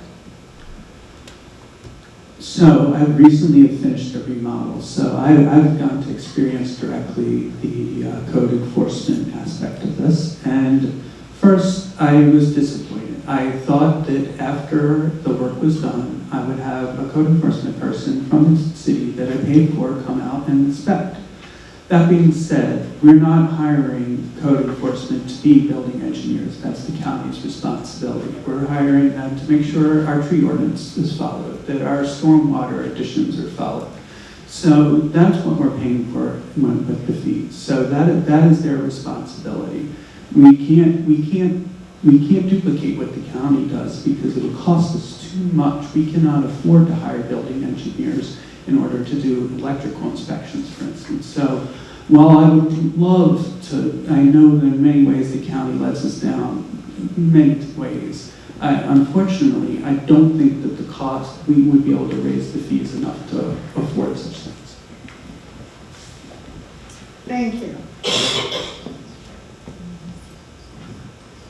So I recently have finished a remodel, so I've gotten to experience directly the code enforcement aspect of this. And first, I was disappointed. I thought that after the work was done, I would have a code enforcement person from the city that I paid for come out and inspect. That being said, we're not hiring code enforcement to be building engineers. That's the county's responsibility. We're hiring them to make sure our tree ordinance is followed, that our stormwater additions are followed. So that's what we're paying for with the fees. So that is their responsibility. We can't duplicate what the county does because it will cost us too much. We cannot afford to hire building engineers in order to do electrical inspections, for instance. So While I would love to, I know there are many ways the county lets us down, many ways. Unfortunately, I don't think that the cost, we would be able to raise the fees enough to afford such things. Thank you.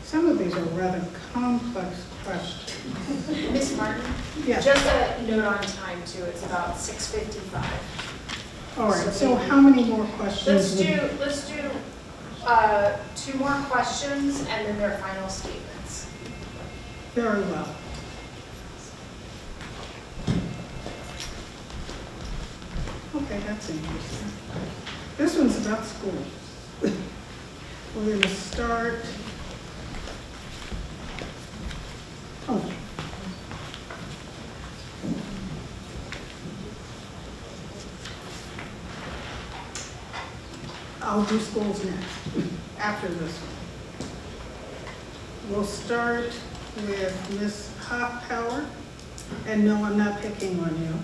Some of these are rather complex questions. Ms. Martin? Yes. Just a note on time too, it's about 6:55. All right, so how many more questions? Let's do 2 more questions and then their final statements. Very well. Okay, that's interesting. This one's about schools. We're going to start. Oh. I'll do schools next, after this one. We'll start with Ms. Hoffpower, and no, I'm not picking on you.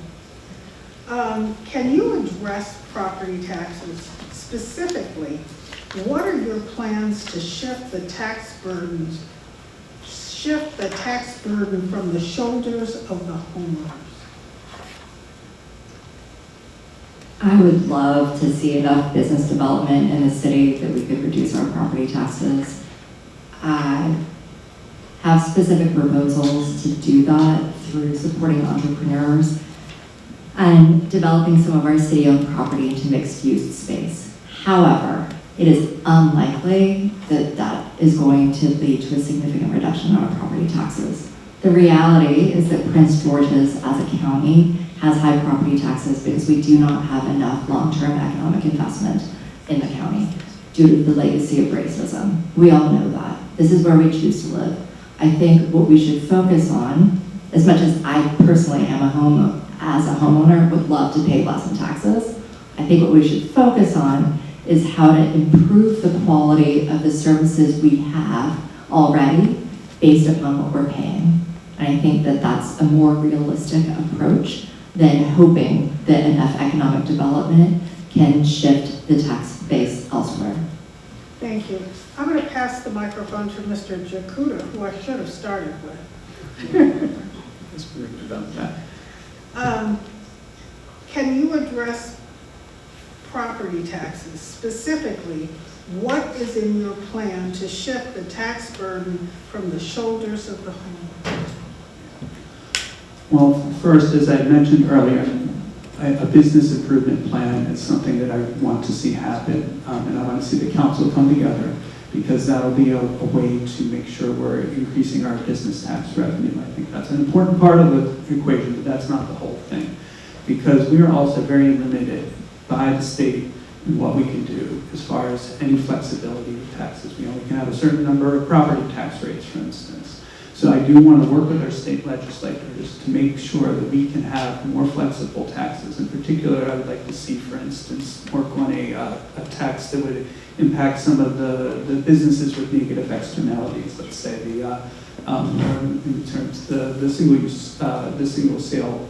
Can you address property taxes? Specifically, what are your plans to shift the tax burden from the shoulders of the homeowners? I would love to see enough business development in the city that we could reduce our property taxes. I have specific proposals to do that through supporting entrepreneurs and developing some of our city-owned property into mixed-use space. However, it is unlikely that that is going to lead to a significant reduction in our property taxes. The reality is that Prince George's as a county has high property taxes because we do not have enough long-term economic investment in the county due to the legacy of racism. We all know that. This is where we choose to live. I think what we should focus on, as much as I personally am as a homeowner, would love to pay less in taxes, I think what we should focus on is how to improve the quality of the services we have already based upon what we're paying. And I think that that's a more realistic approach than hoping that enough economic development can shift the tax base elsewhere. Thank you. I'm going to pass the microphone to Mr. Jakuda, who I should have started with. Let's worry about that. Can you address property taxes? Specifically, what is in your plan to shift the tax burden from the shoulders of the homeowner? Well, first, as I mentioned earlier, a business improvement plan is something that I want to see happen, and I want to see the council come together, because that'll be a way to make sure we're increasing our business tax revenue. I think that's an important part of the equation, but that's not the whole thing, because we are also very limited by the state in what we can do as far as any flexibility with taxes. We only can have a certain number of property tax rates, for instance. So I do want to work with our state legislators to make sure that we can have more flexible taxes. In particular, I would like to see, for instance, work on a tax that would impact some of the businesses with negative externalities. Let's say in terms of the single sale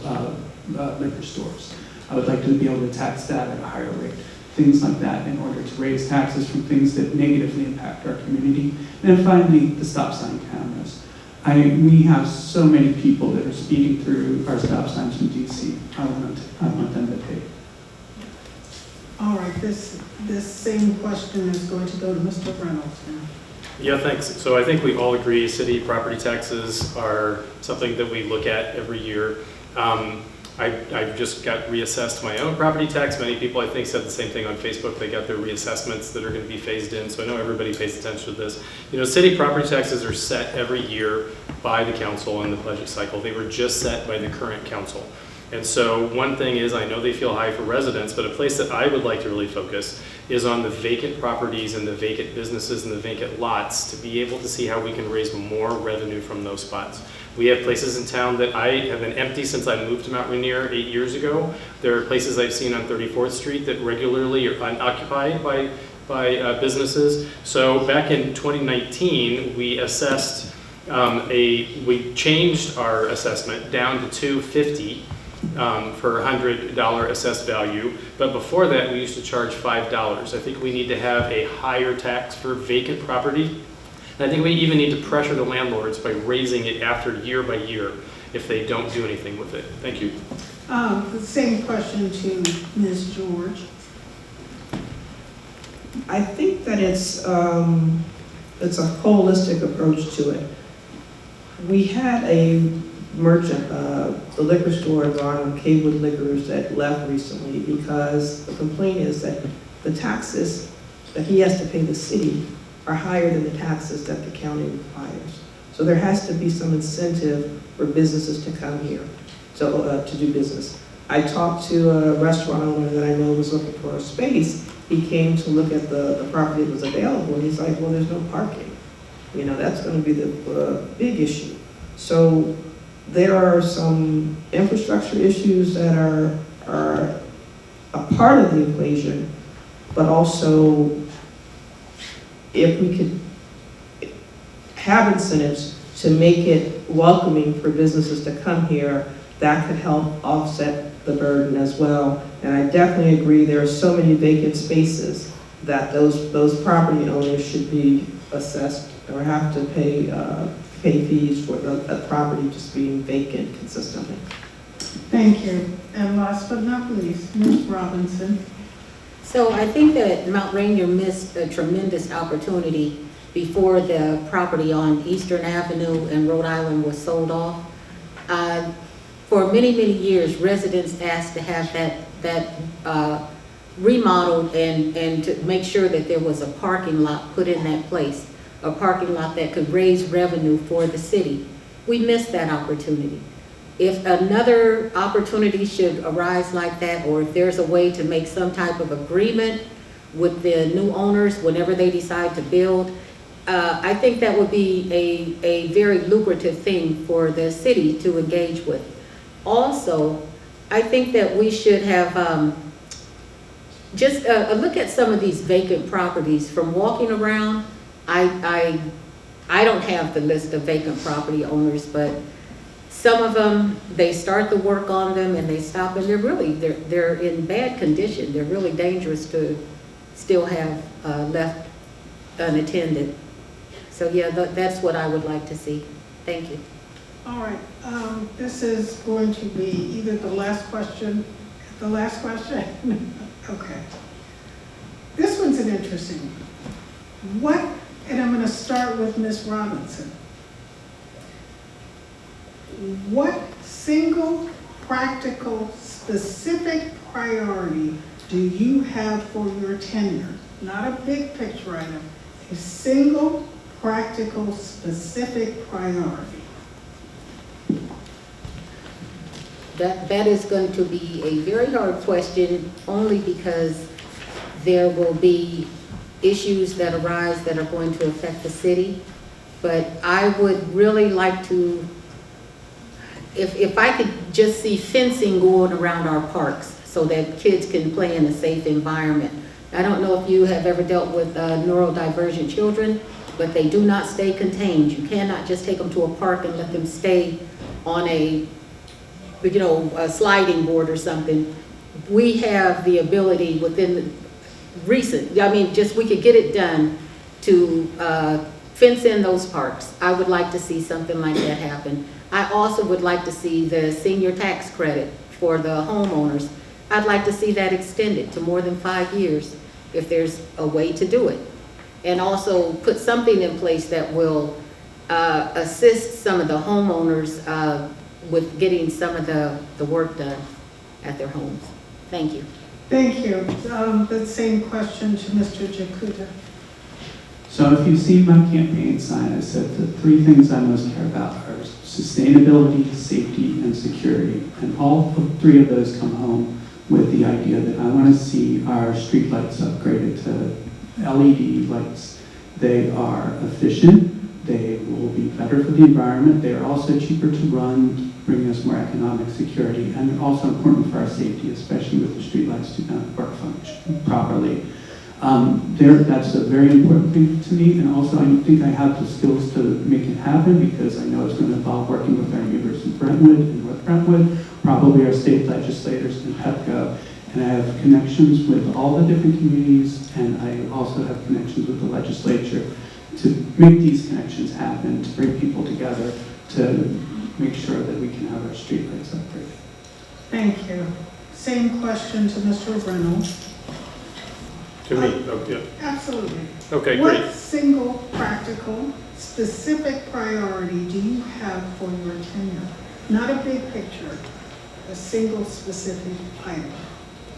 liquor stores. I would like to be able to tax that at a higher rate. Things like that in order to raise taxes from things that negatively impact our community. And then finally, the stop sign cameras. We have so many people that are speeding through our stop signs in DC. I want them to pay. All right, this same question is going to go to Mr. Reynolds now. Yeah, thanks. So I think we all agree city property taxes are something that we look at every year. I've just got reassessed my own property tax. Many people, I think, said the same thing on Facebook. They got their reassessments that are going to be phased in. So I know everybody pays attention to this. You know, city property taxes are set every year by the council in the budget cycle. They were just set by the current council. And so one thing is, I know they feel high for residents, but a place that I would like to really focus is on the vacant properties and the vacant businesses and the vacant lots, to be able to see how we can raise more revenue from those spots. We have places in town that I have been empty since I moved to Mount Rainier 8 years ago. There are places I've seen on 34th Street that regularly are unoccupied by businesses. So back in 2019, we assessed we changed our assessment down to $250 for $100 assessed value. But before that, we used to charge $5. I think we need to have a higher tax for vacant property. And I think we even need to pressure the landlords by raising it after year by year if they don't do anything with it. Thank you. The same question to Ms. George. I think that it's a holistic approach to it. We had a merchant, the liquor store on Kaywood Liquors that left recently because the complaint is that the taxes that he has to pay the city are higher than the taxes that the county requires. So there has to be some incentive for businesses to come here to do business. I talked to a restaurant owner that I know was looking for a space. He came to look at the property that was available, and he's like, well, there's no parking. You know, that's going to be the big issue. So there are some infrastructure issues that are a part of the equation, but also if we could have incentives to make it welcoming for businesses to come here, that could help offset the burden as well. And I definitely agree there are so many vacant spaces that those property owners should be assessed or have to pay fees for the property just being vacant consistently. Thank you. And last but not least, Ms. Robinson. So I think that Mount Rainier missed a tremendous opportunity before the property on Eastern Avenue and Rhode Island was sold off. For many, many years, residents asked to have that remodeled and to make sure that there was a parking lot put in that place, a parking lot that could raise revenue for the city. We missed that opportunity. If another opportunity should arise like that, or if there's a way to make some type of agreement with the new owners whenever they decide to build, I think that would be a very lucrative thing for the city to engage with. Also, I think that we should have just a look at some of these vacant properties. From walking around, I don't have the list of vacant property owners, but some of them, they start the work on them and they stop, and they're in bad condition. They're really dangerous to still have left unattended. So yeah, that's what I would like to see. Thank you. All right, this is going to be either the last question. Okay. This one's an interesting one. And I'm going to start with Ms. Robinson. What single, practical, specific priority do you have for your tenure? Not a big picture item, a single, practical, specific priority. That is going to be a very hard question, only because there will be issues that arise that are going to affect the city. But I would really like to, if I could just see fencing going around our parks so that kids can play in a safe environment. I don't know if you have ever dealt with neurodivergent children, but they do not stay contained. You cannot just take them to a park and let them stay on a sliding board or something. We have the ability within we could get it done to fence in those parks. I would like to see something like that happen. I also would like to see the senior tax credit for the homeowners. I'd like to see that extended to more than 5 years if there's a way to do it. And also put something in place that will assist some of the homeowners with getting some of the work done at their homes. Thank you. Thank you. The same question to Mr. Jakuta. So if you've seen my campaign sign, I said the 3 things I most care about are sustainability, safety, and security. And all 3 of those come home with the idea that I want to see our street lights upgraded to LED lights. They are efficient, they will be better for the environment, they are also cheaper to run, bringing us more economic security, and also important for our safety, especially with the street lights do not work function properly. That's a very important thing to me, and also I think I have the skills to make it happen because I know it's going to involve working with our neighbors in Brentwood and North Brentwood, probably our state legislators and PEPCO. And I have connections with all the different communities, and I also have connections with the legislature to make these connections happen, to bring people together, to make sure that we can have our streetlights upgraded. Thank you. Same question to Mr. Reynolds. To me, oh, yeah. Absolutely. Okay, great. What single, practical, specific priority do you have for your tenure? Not a big picture, a single specific item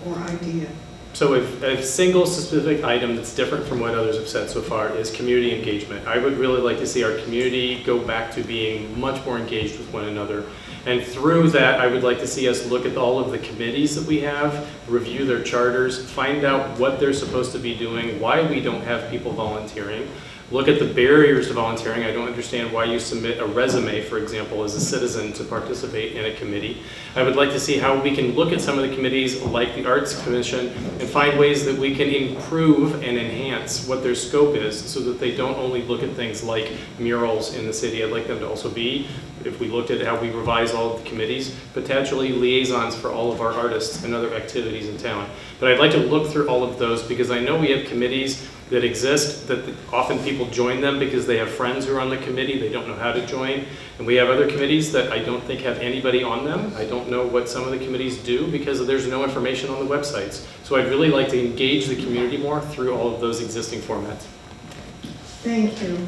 or idea. So if a single specific item that's different from what others have said so far is community engagement. I would really like to see our community go back to being much more engaged with one another. And through that, I would like to see us look at all of the committees that we have, review their charters, find out what they're supposed to be doing, why we don't have people volunteering, look at the barriers to volunteering. I don't understand why you submit a resume, for example, as a citizen to participate in a committee. I would like to see how we can look at some of the committees like the Arts Commission and find ways that we can improve and enhance what their scope is so that they don't only look at things like murals in the city. I'd like them to also be, if we looked at how we revise all of the committees, potentially liaisons for all of our artists and other activities in town. But I'd like to look through all of those because I know we have committees that exist, that often people join them because they have friends who are on the committee, they don't know how to join. And we have other committees that I don't think have anybody on them. I don't know what some of the committees do because there's no information on the websites. So I'd really like to engage the community more through all of those existing formats. Thank you.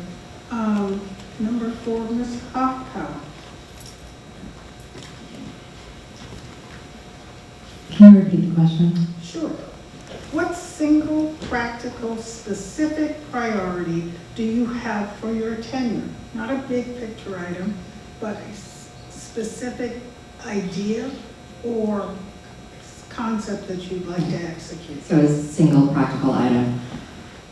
Number 4, Ms. Hoffkow. Can you repeat the question? Sure. What single, practical, specific priority do you have for your tenure? Not a big picture item, but a specific idea or concept that you'd like to execute. So a single practical item.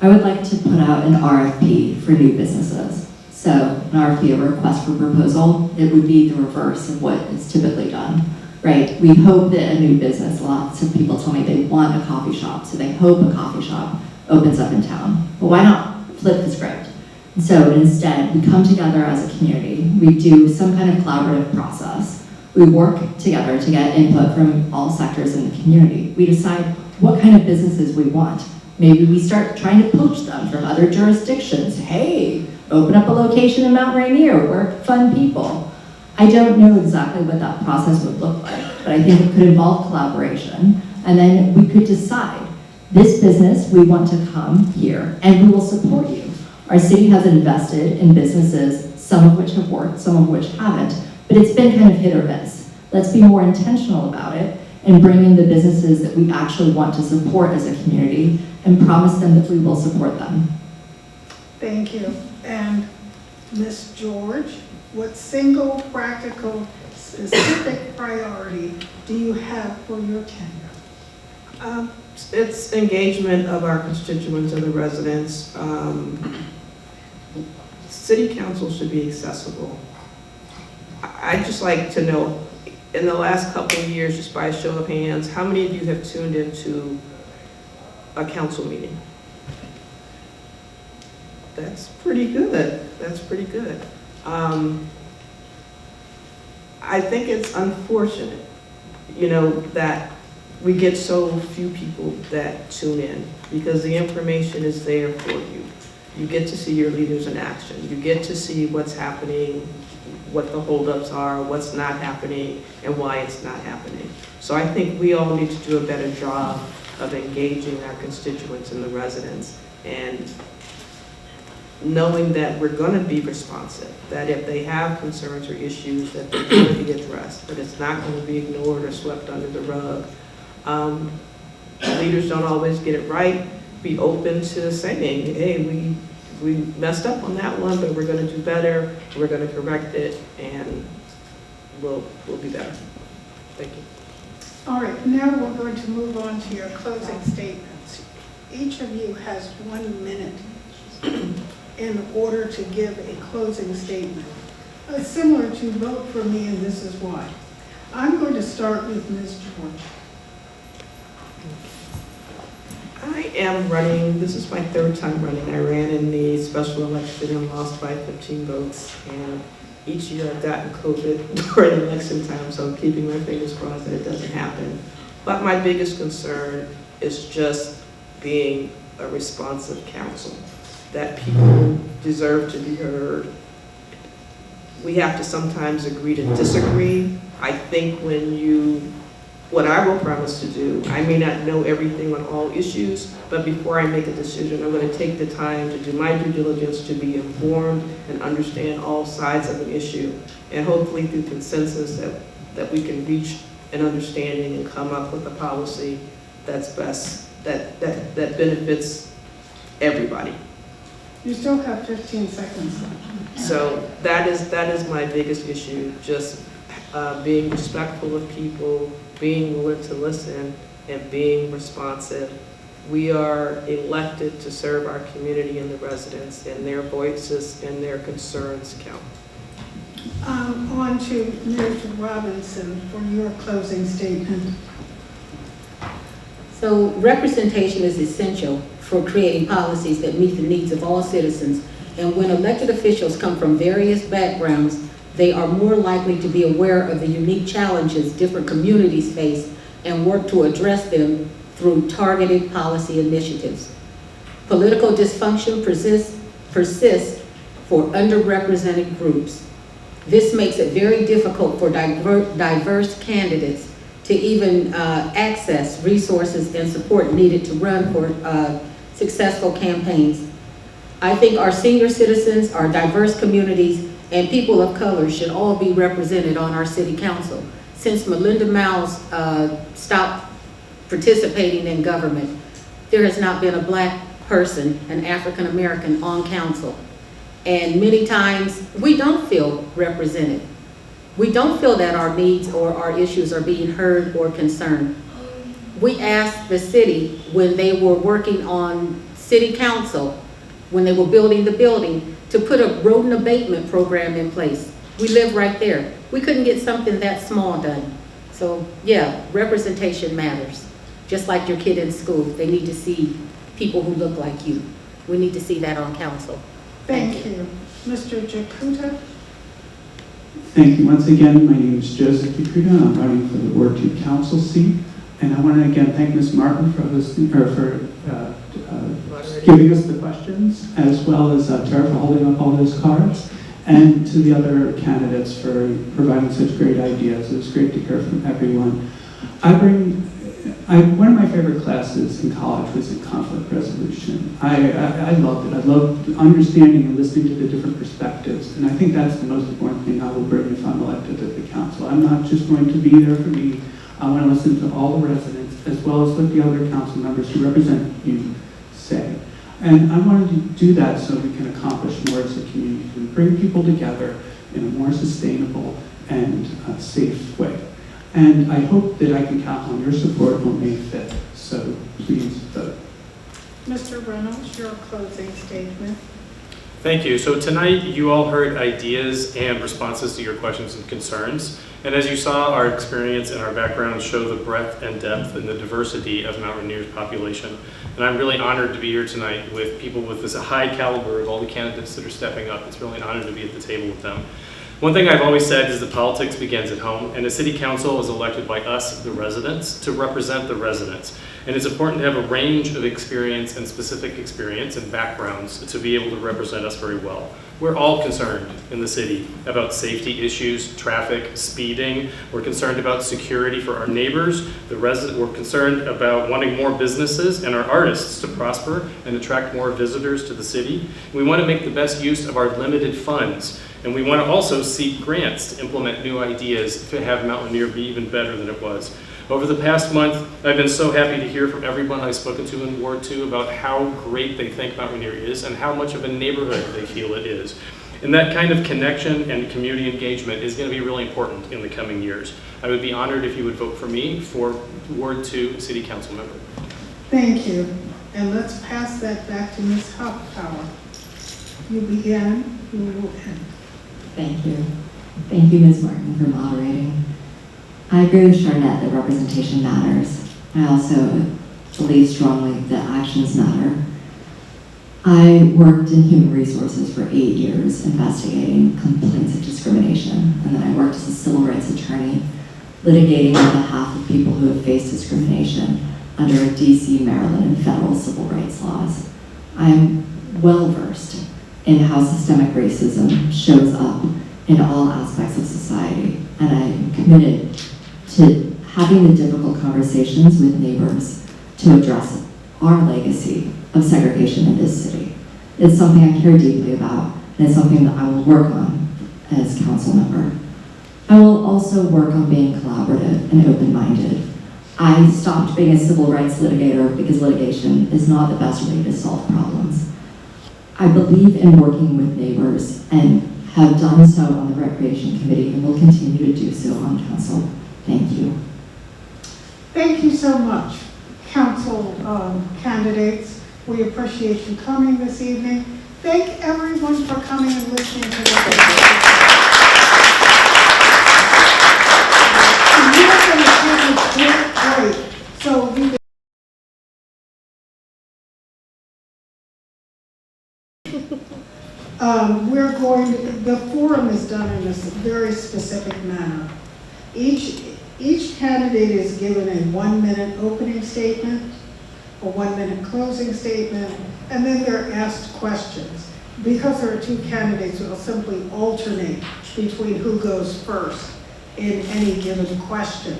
I would like to put out an RFP for new businesses. So an RFP, a request for proposal, it would be the reverse of what is typically done. Right, we hope that a new business, lots of people tell me they want a coffee shop, so they hope a coffee shop opens up in town. But why not flip the script? And so instead, we come together as a community, we do some kind of collaborative process. We work together to get input from all sectors in the community. We decide what kind of businesses we want. Maybe we start trying to poach them from other jurisdictions. Hey, open up a location in Mount Rainier, we're fun people. I don't know exactly what that process would look like, but I think it could involve collaboration. And then we could decide, this business, we want to come here and we will support you. Our city has invested in businesses, some of which have worked, some of which haven't, but it's been kind of hit or miss. Let's be more intentional about it and bring in the businesses that we actually want to support as a community and promise them that we will support them. Thank you. And Ms. George, what single, practical, specific priority do you have for your tenure? It's engagement of our constituents and the residents. City council should be accessible. I'd just like to know, in the last couple of years, just by a show of hands, how many of you have tuned into a council meeting? That's pretty good. That's pretty good. I think it's unfortunate, that we get so few people that tune in because the information is there for you. You get to see your leaders in action. You get to see what's happening, what the holdups are, what's not happening, and why it's not happening. So I think we all need to do a better job of engaging our constituents and the residents and knowing that we're going to be responsive, that if they have concerns or issues, that they're going to be addressed, that it's not going to be ignored or swept under the rug. Leaders don't always get it right. Be open to saying, hey, we messed up on that one, but we're going to do better, we're going to correct it, and we'll be better. Thank you. All right, now we're going to move on to your closing statements. Each of you has 1 minute in order to give a closing statement. Similar to vote for me and this is why. I'm going to start with Ms. George. I am running, this is my 3rd time running. I ran in the special election and lost by 15 votes. And each year I've gotten COVID during election time, so I'm keeping my fingers crossed that it doesn't happen. But my biggest concern is just being a responsive council, that people deserve to be heard. We have to sometimes agree to disagree. I think what I will promise to do, I may not know everything on all issues, but before I make a decision, I'm going to take the time to do my due diligence to be informed and understand all sides of an issue. And hopefully through consensus that we can reach an understanding and come up with a policy that's best, that benefits everybody. You still have 15 seconds left. So that is my biggest issue, just being respectful of people, being willing to listen, and being responsive. We are elected to serve our community and the residents, and their voices and their concerns count. On to Ms. Robinson for your closing statement. So representation is essential for creating policies that meet the needs of all citizens. And when elected officials come from various backgrounds, they are more likely to be aware of the unique challenges different communities face and work to address them through targeted policy initiatives. Political dysfunction persists for underrepresented groups. This makes it very difficult for diverse candidates to even access resources and support needed to run for successful campaigns. I think our senior citizens, our diverse communities, and people of color should all be represented on our city council. Since Melinda Miles stopped participating in government, there has not been a black person, an African American, on council. And many times we don't feel represented. We don't feel that our needs or our issues are being heard or concerned. We asked the city when they were working on city council, when they were building the building, to put a rodent abatement program in place. We live right there. We couldn't get something that small done. So yeah, representation matters. Just like your kid in school, they need to see people who look like you. We need to see that on council. Thank you. Mr. Jakuta? Thank you. Once again, my name is Joseph Jakuta, and I'm running for the Ward 2 Council seat. And I want to again thank Ms. Martin for hosting, or for giving us the questions, as well as Tara for holding up all those cards, and to the other candidates for providing such great ideas. It was great to hear from everyone. One of my favorite classes in college was in conflict resolution. I loved it. I loved understanding and listening to the different perspectives, and I think that's the most important thing I will bring if I'm elected to the council. I'm not just going to be there for me. I want to listen to all the residents, as well as what the other council members who represent you say. And I wanted to do that so we can accomplish more as a community, to bring people together in a more sustainable and safe way. And I hope that I can count on your support on May 5th, so please vote. Mr. Reynolds, your closing statement. Thank you. So tonight you all heard ideas and responses to your questions and concerns. And as you saw, our experience and our backgrounds show the breadth and depth and the diversity of Mount Rainier's population. And I'm really honored to be here tonight with people with this high caliber of all the candidates that are stepping up. It's really an honor to be at the table with them. One thing I've always said is that politics begins at home, and the city council is elected by us, the residents, to represent the residents. And it's important to have a range of experience and specific experience and backgrounds to be able to represent us very well. We're all concerned in the city about safety issues, traffic, speeding. We're concerned about security for our neighbors. We're concerned about wanting more businesses and our artists to prosper and attract more visitors to the city. We want to make the best use of our limited funds. And we want to also seek grants to implement new ideas to have Mount Rainier be even better than it was. Over the past month, I've been so happy to hear from everyone I've spoken to in Ward 2 about how great they think Mount Rainier is and how much of a neighborhood they feel it is. And that kind of connection and community engagement is going to be really important in the coming years. I would be honored if you would vote for me for Ward 2 City Council member. Thank you. And let's pass that back to Ms. Hoppower. You begin, you will end. Thank you. Thank you, Ms. Martin, for moderating. I agree with Charnette that representation matters. I also believe strongly that actions matter. I worked in human resources for 8 years investigating complaints of discrimination, and then I worked as a civil rights attorney litigating on behalf of people who have faced discrimination under DC, Maryland, and federal civil rights laws. I'm well versed in how systemic racism shows up in all aspects of society, and I'm committed to having the difficult conversations with neighbors to address our legacy of segregation in this city. It's something I care deeply about, and it's something that I will work on as council member. I will also work on being collaborative and open-minded. I stopped being a civil rights litigator because litigation is not the best way to solve problems. I believe in working with neighbors and have done so on the Recreation Committee and will continue to do so on council. Thank you. Thank you so much, council candidates. We appreciate you coming this evening. Thank everyone for coming and listening to the break. So the forum is done in a very specific manner. Each candidate is given a 1-minute opening statement, a 1-minute closing statement, and then they're asked questions. Because there are 2 candidates, we'll simply alternate between who goes first in any given question.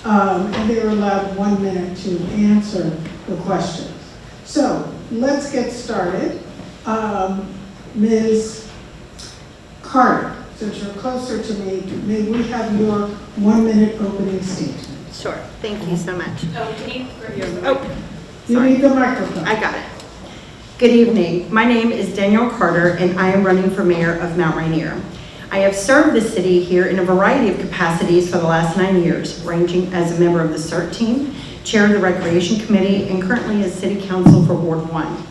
And they're allowed 1 minute to answer the questions. So let's get started. Ms. Carter, since you're closer to me, may we have your 1-minute opening statement? Sure. Thank you so much. You need the microphone. I got it. Good evening. My name is Danielle Carter, and I am running for mayor of Mount Rainier. I have served the city here in a variety of capacities for the last 9 years, ranging as a member of the CERT team, chair of the Recreation Committee, and currently as city council for Ward 1.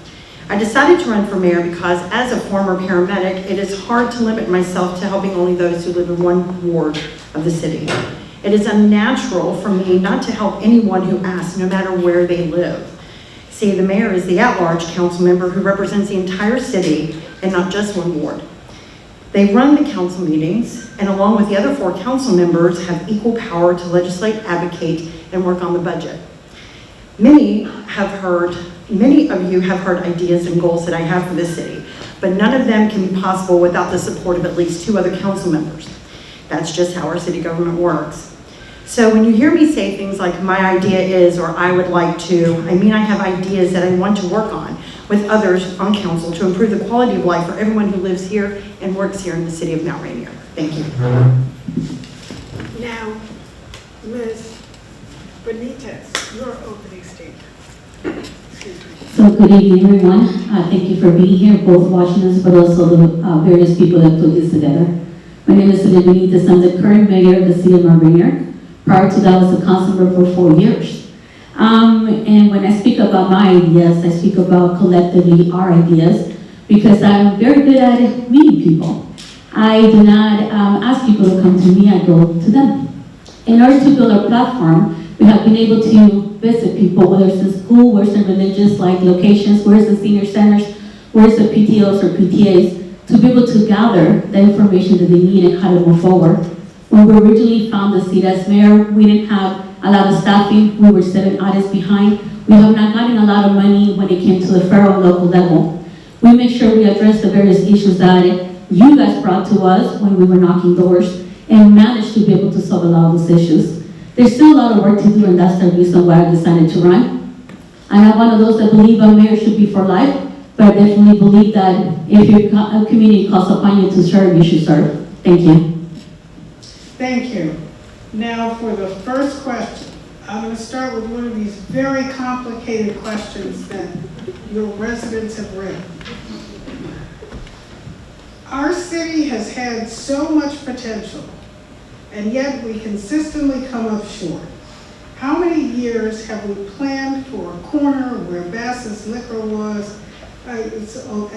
I decided to run for mayor because as a former paramedic, it is hard to limit myself to helping only those who live in one ward of the city. It is unnatural for me not to help anyone who asks, no matter where they live. See, the mayor is the at-large council member who represents the entire city and not just one ward. They run the council meetings, and along with the other 4 council members, have equal power to legislate, advocate, and work on the budget. Many of you have heard ideas and goals that I have for this city, but none of them can be possible without the support of at least 2 other council members. That's just how our city government works. So when you hear me say things like my idea is, or I would like to, I mean I have ideas that I want to work on with others on council to improve the quality of life for everyone who lives here and works here in the city of Mount Rainier. Thank you. Now, Ms. Benitez, your opening statement. Excuse me. So good evening, everyone. Thank you for being here, both watching us, but also the various people that put this together. My name is Celine Benitez. I'm the current mayor of the city of Mount Rainier. Prior to that, I was a council member for 4 years. And when I speak about my ideas, I speak about collectively our ideas, because I'm very good at meeting people. I do not ask people to come to me, I go to them. In order to build our platform, we have been able to visit people, whether it's in school, whether it's in religious like locations, whether it's in senior centers, whether it's in PTOs or PTAs, to be able to gather the information that they need and how to move forward. When we originally found the seat as mayor, we didn't have a lot of staffing. We were 7 audits behind. We have not gotten a lot of money when it came to the federal and local level. We make sure we address the various issues that you guys brought to us when we were knocking doors and managed to be able to solve a lot of those issues. There's still a lot of work to do, and that's the reason why I decided to run. I'm one of those that believe a mayor should be for life, but I definitely believe that if your community calls upon you to serve, you should serve. Thank you. Thank you. Now for the first question. I'm going to start with one of these very complicated questions that your residents have written. Our city has had so much potential, and yet we consistently come up short. How many years have we planned for a corner where Bass's Liquor was? I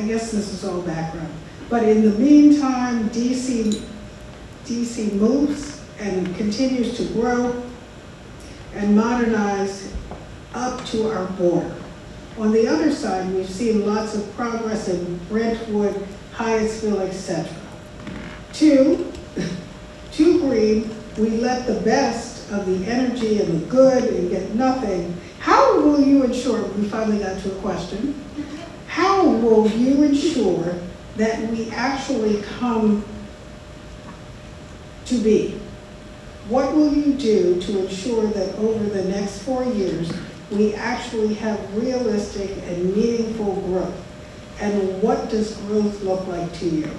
guess this is all background. But in the meantime, DC moves and continues to grow and modernize up to our border. On the other side, we've seen lots of progress in Brentwood, Hyattsville, etc. Two green, we let the best of the energy and the good and get nothing. How will you ensure, we finally got to a question, how will you ensure that we actually come to be? What will you do to ensure that over the next 4 years, we actually have realistic and meaningful growth? And what does growth look like to you?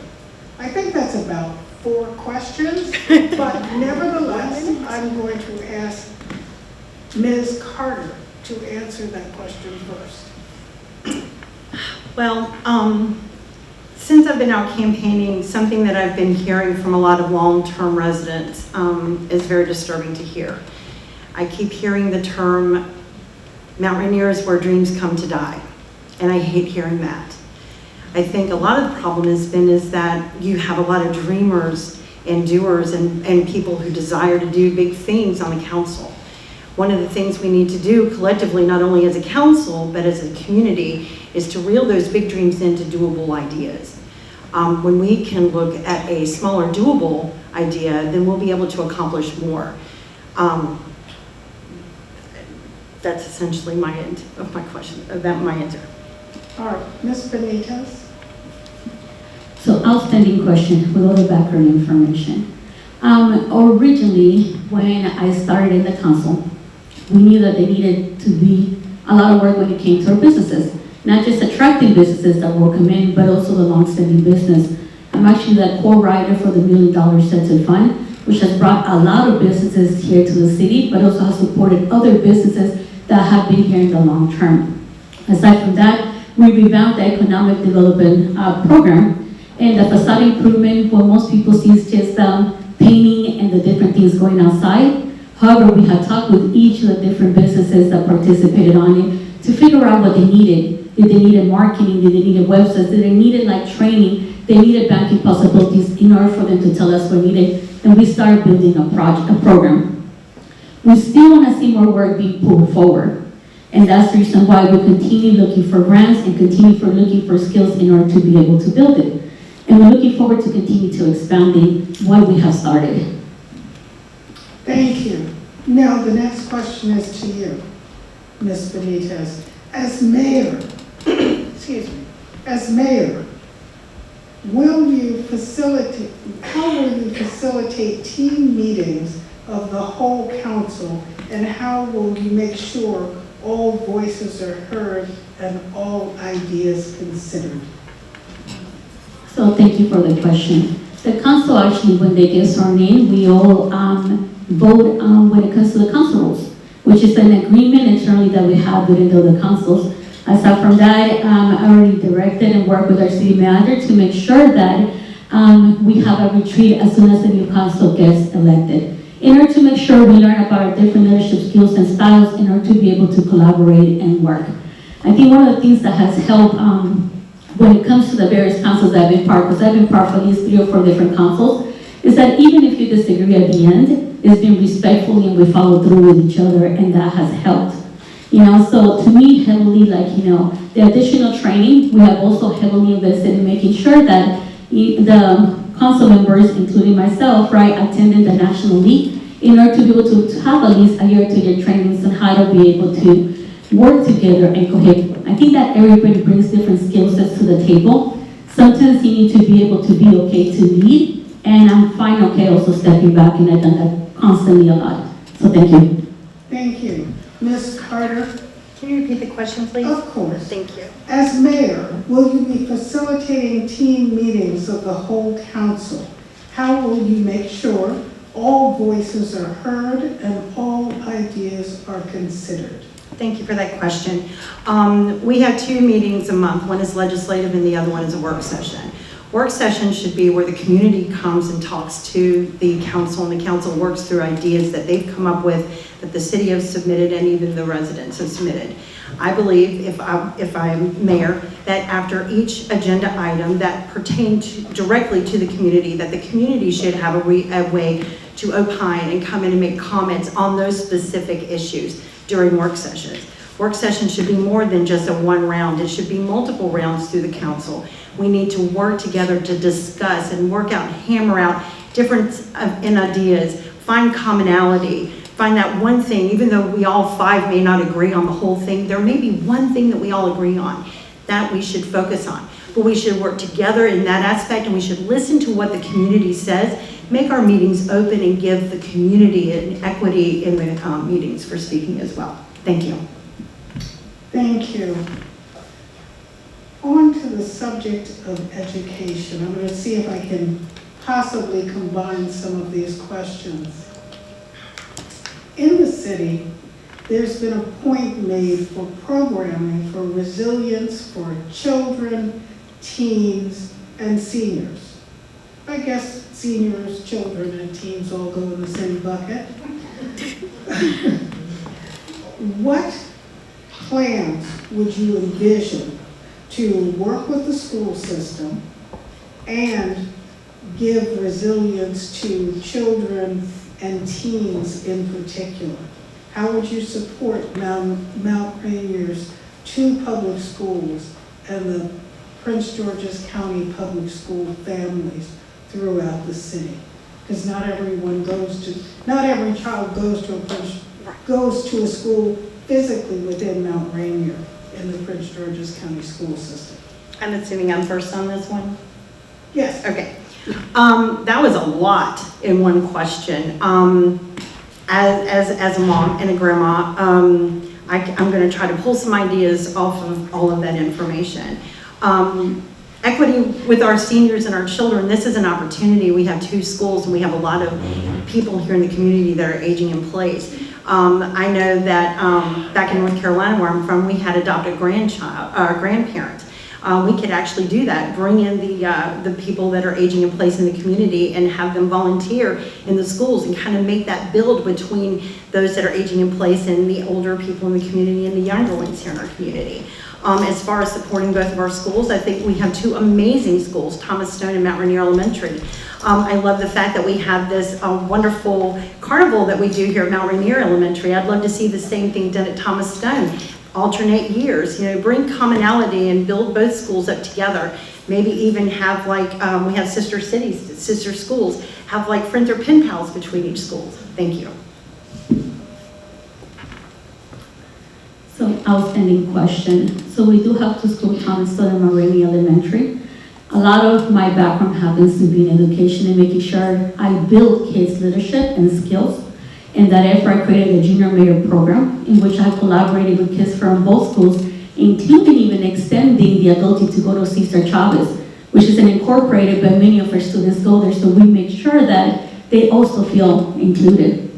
I think that's about 4 questions, but nevertheless, I'm going to ask Ms. Carter to answer that question first. Well, since I've been out campaigning, something that I've been hearing from a lot of long-term residents is very disturbing to hear. I keep hearing the term, Mount Rainier is where dreams come to die, and I hate hearing that. I think a lot of the problem has been is that you have a lot of dreamers and doers and people who desire to do big things on the council. One of the things we need to do collectively, not only as a council, but as a community, is to reel those big dreams into doable ideas. When we can look at a smaller doable idea, then we'll be able to accomplish more. That's essentially my end of my question, my answer. All right, Ms. Benitez. So outstanding question with all the background information. Originally, when I started in the council, we knew that there needed to be a lot of work when it came to our businesses. Not just attracting businesses that will come in, but also the long-standing business. I'm actually the co-writer for the $1 Million Center Fund, which has brought a lot of businesses here to the city, but also has supported other businesses that have been here in the long term. Aside from that, we revamped the economic development program, and the facade improvement, what most people see is just painting and the different things going outside. However, we had talked with each of the different businesses that participated on it to figure out what they needed. Did they need marketing? Did they need websites? Did they need training? They needed banking possibilities in order for them to tell us what needed. And we started building a program. We still want to see more work being pulled forward. And that's the reason why we continue looking for grants and continue looking for skills in order to be able to build it. And we're looking forward to continue to expanding what we have started. Thank you. Now, the next question is to you, Ms. Benitez. As mayor, excuse me, as mayor, how will you facilitate team meetings of the whole council, and how will you make sure all voices are heard and all ideas considered? So thank you for the question. The council actually, when they get sworn in, we all vote when it comes to the council rules, which is an agreement internally that we have within the councils. Aside from that, I already directed and worked with our city manager to make sure that we have a retreat as soon as the new council gets elected, in order to make sure we learn about our different leadership skills and styles in order to be able to collaborate and work. I think one of the things that has helped when it comes to the various councils that I've been part, because I've been part for at least 3 or 4 different councils, is that even if you disagree at the end, it's been respectfully and we follow through with each other, and that has helped. So to me, heavily, the additional training, we have also heavily invested in making sure that the council members, including myself, attended the National League in order to be able to have at least a year to year trainings on how to be able to work together and cohesive. I think that everybody brings different skill sets to the table. Sometimes you need to be able to be okay to lead, and I'm fine also stepping back, and I've done that constantly a lot. So thank you. Thank you. Ms. Carter? Can you repeat the question, please? Of course. Thank you. As mayor, will you be facilitating team meetings of the whole council? How will you make sure all voices are heard and all ideas are considered? Thank you for that question. We have 2 meetings a month. One is legislative and the other one is a work session. Work session should be where the community comes and talks to the council, and the council works through ideas that they've come up with, that the city has submitted, and even the residents have submitted. I believe, if I'm mayor, that after each agenda item that pertains directly to the community, that the community should have a way to opine and come in and make comments on those specific issues during work sessions. Work sessions should be more than just a one round. It should be multiple rounds through the council. We need to work together to discuss and work out, hammer out different ideas, find commonality, find that one thing, even though we all five may not agree on the whole thing, there may be one thing that we all agree on that we should focus on. But we should work together in that aspect, and we should listen to what the community says, make our meetings open, and give the community an equity in the meetings for speaking as well. Thank you. Thank you. On to the subject of education. I'm going to see if I can possibly combine some of these questions. In the city, there's been a point made for programming for resilience for children, teens, and seniors. I guess seniors, children, and teens all go in the same bucket. What plans would you envision to work with the school system and give resilience to children and teens in particular? How would you support Mount Rainier's 2 public schools and the Prince George's County public school families throughout the city? Because not every child goes to a school physically within Mount Rainier in the Prince George's County school system. I'm assuming I'm first on this one? Yes. Okay. That was a lot in one question. As a mom and a grandma, I'm going to try to pull some ideas off of all of that information. Equity with our seniors and our children, this is an opportunity. We have 2 schools and we have a lot of people here in the community that are aging in place. I know that back in North Carolina where I'm from, we had adopted grandparents. We could actually do that, bring in the people that are aging in place in the community and have them volunteer in the schools and kind of make that build between those that are aging in place and the older people in the community and the younger ones here in our community. As far as supporting both of our schools, I think we have 2 amazing schools, Thomas Stone and Mount Rainier Elementary. I love the fact that we have this wonderful carnival that we do here at Mount Rainier Elementary. I'd love to see the same thing done at Thomas Stone. Alternate years, bring commonality and build both schools up together. Maybe even have like, we have sister cities, sister schools, have like friends or pen pals between each schools. Thank you. So, outstanding question. So we do have 2 schools, Thomas Stone and Mount Rainier Elementary. A lot of my background happens to be in education and making sure I build kids' leadership and skills. And that effort, I created a junior mayor program in which I collaborated with kids from both schools, including even extending the ability to go to Cesar Chavez, which is an incorporated, but many of our students go there, so we make sure that they also feel included.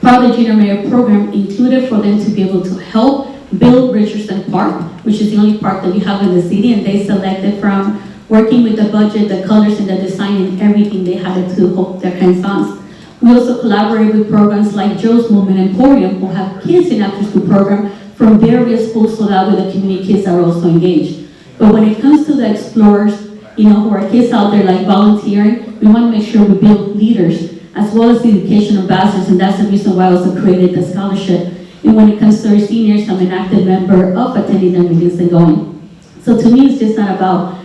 Part of the junior mayor program included for them to be able to help build Richardson Park, which is the only park that we have in the city, and they selected from working with the budget, the colors, and the design, and everything they had to hold their hands on. We also collaborate with programs like Joe's Movement Emporium, who have kids in after-school program from various schools, so that way the community kids are also engaged. But when it comes to the explorers, who are kids out there like volunteering, we want to make sure we build leaders as well as the education ambassadors, and that's the reason why I also created the scholarship. And when it comes to our seniors, I'm an active member of attending their meetings and going. So to me, it's just not about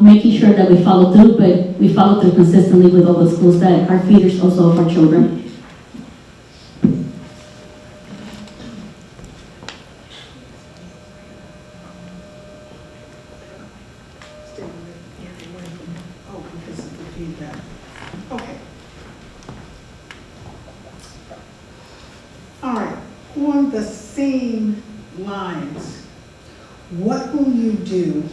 making sure that we follow through, but we follow through consistently with all the schools that are feeders also of our children. Oh, because of the feedback. Okay. All right, on the same lines, what will you do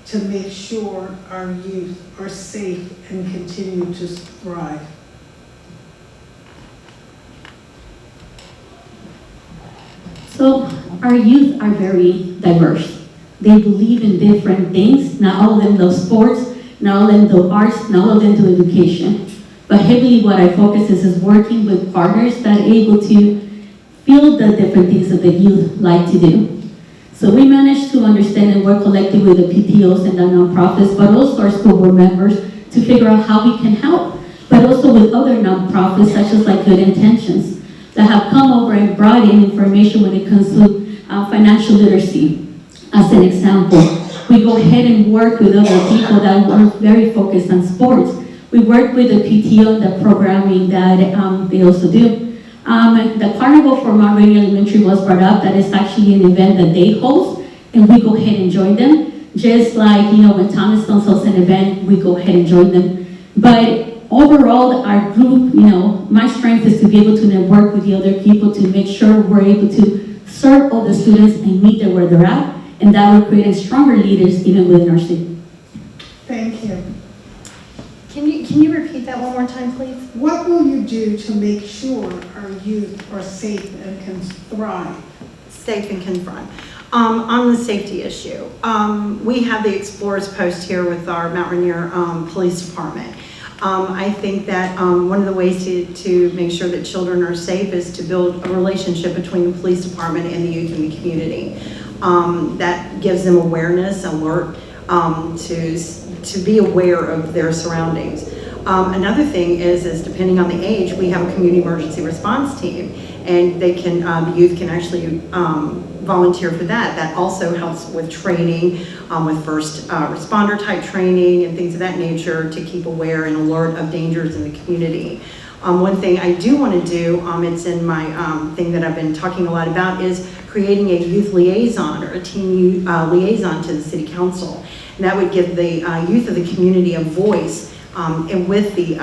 to make sure our youth are safe and continue to thrive? So our youth are very diverse. They believe in different things. Not all of them love sports, not all of them do arts, not all of them do education. But heavily what I focus is working with partners that are able to feel the different things that the youth like to do. So we managed to understand and work collectively with the PTOs and the nonprofits, but also our school board members to figure out how we can help, but also with other nonprofits such as like Good Intentions. that have come over and brought in information when it comes to financial literacy. As an example, we go ahead and work with other people that are very focused on sports. We work with the PTO and the programming that they also do. The Carnival for Mount Rainier Elementary was brought up. That is actually an event that they host, and we go ahead and join them. Just like, when Thomas Stones hosts an event, we go ahead and join them. But overall, our group, my strength is to be able to network with the other people to make sure we're able to serve all the students and meet them where they're at, and that will create stronger leaders even within our city. Thank you. Can you repeat that one more time, please? What will you do to make sure our youth are safe and can thrive? Safe and confront. On the safety issue, we have the Explorers Post here with our Mount Rainier Police Department. I think that one of the ways to make sure that children are safe is to build a relationship between the police department and the youth in the community. That gives them awareness, alert, to be aware of their surroundings. Another thing is depending on the age, we have a community emergency response team, and they can, the youth can actually volunteer for that. That also helps with training, with first responder type training and things of that nature to keep aware and alert of dangers in the community. One thing I do want to do, it's in my thing that I've been talking a lot about, is creating a youth liaison or a teen liaison to the city council. And that would give the youth of the community a voice and with the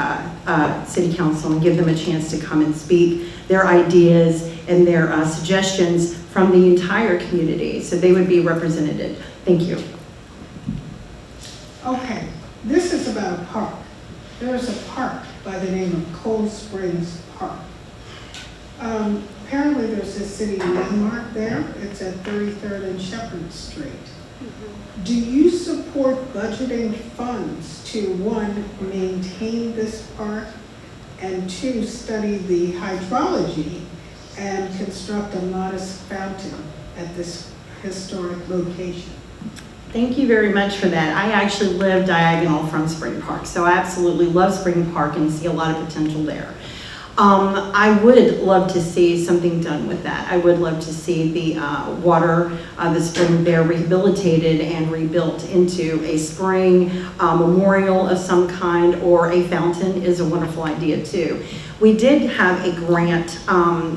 city council, and give them a chance to come and speak their ideas and their suggestions from the entire community, so they would be represented. Thank you. Okay, this is about a park. There's a park by the name of Cold Springs Park. Apparently there's a city landmark there. It's at 33rd and Shepherd Street. Do you support budgeting funds to, one, maintain this park, and two, study the hydrology and construct a modest fountain at this historic location? Thank you very much for that. I actually live diagonal from Spring Park, so I absolutely love Spring Park and see a lot of potential there. I would love to see something done with that. I would love to see the water, the spring there rehabilitated and rebuilt into a spring memorial of some kind, or a fountain is a wonderful idea too. We did have a grant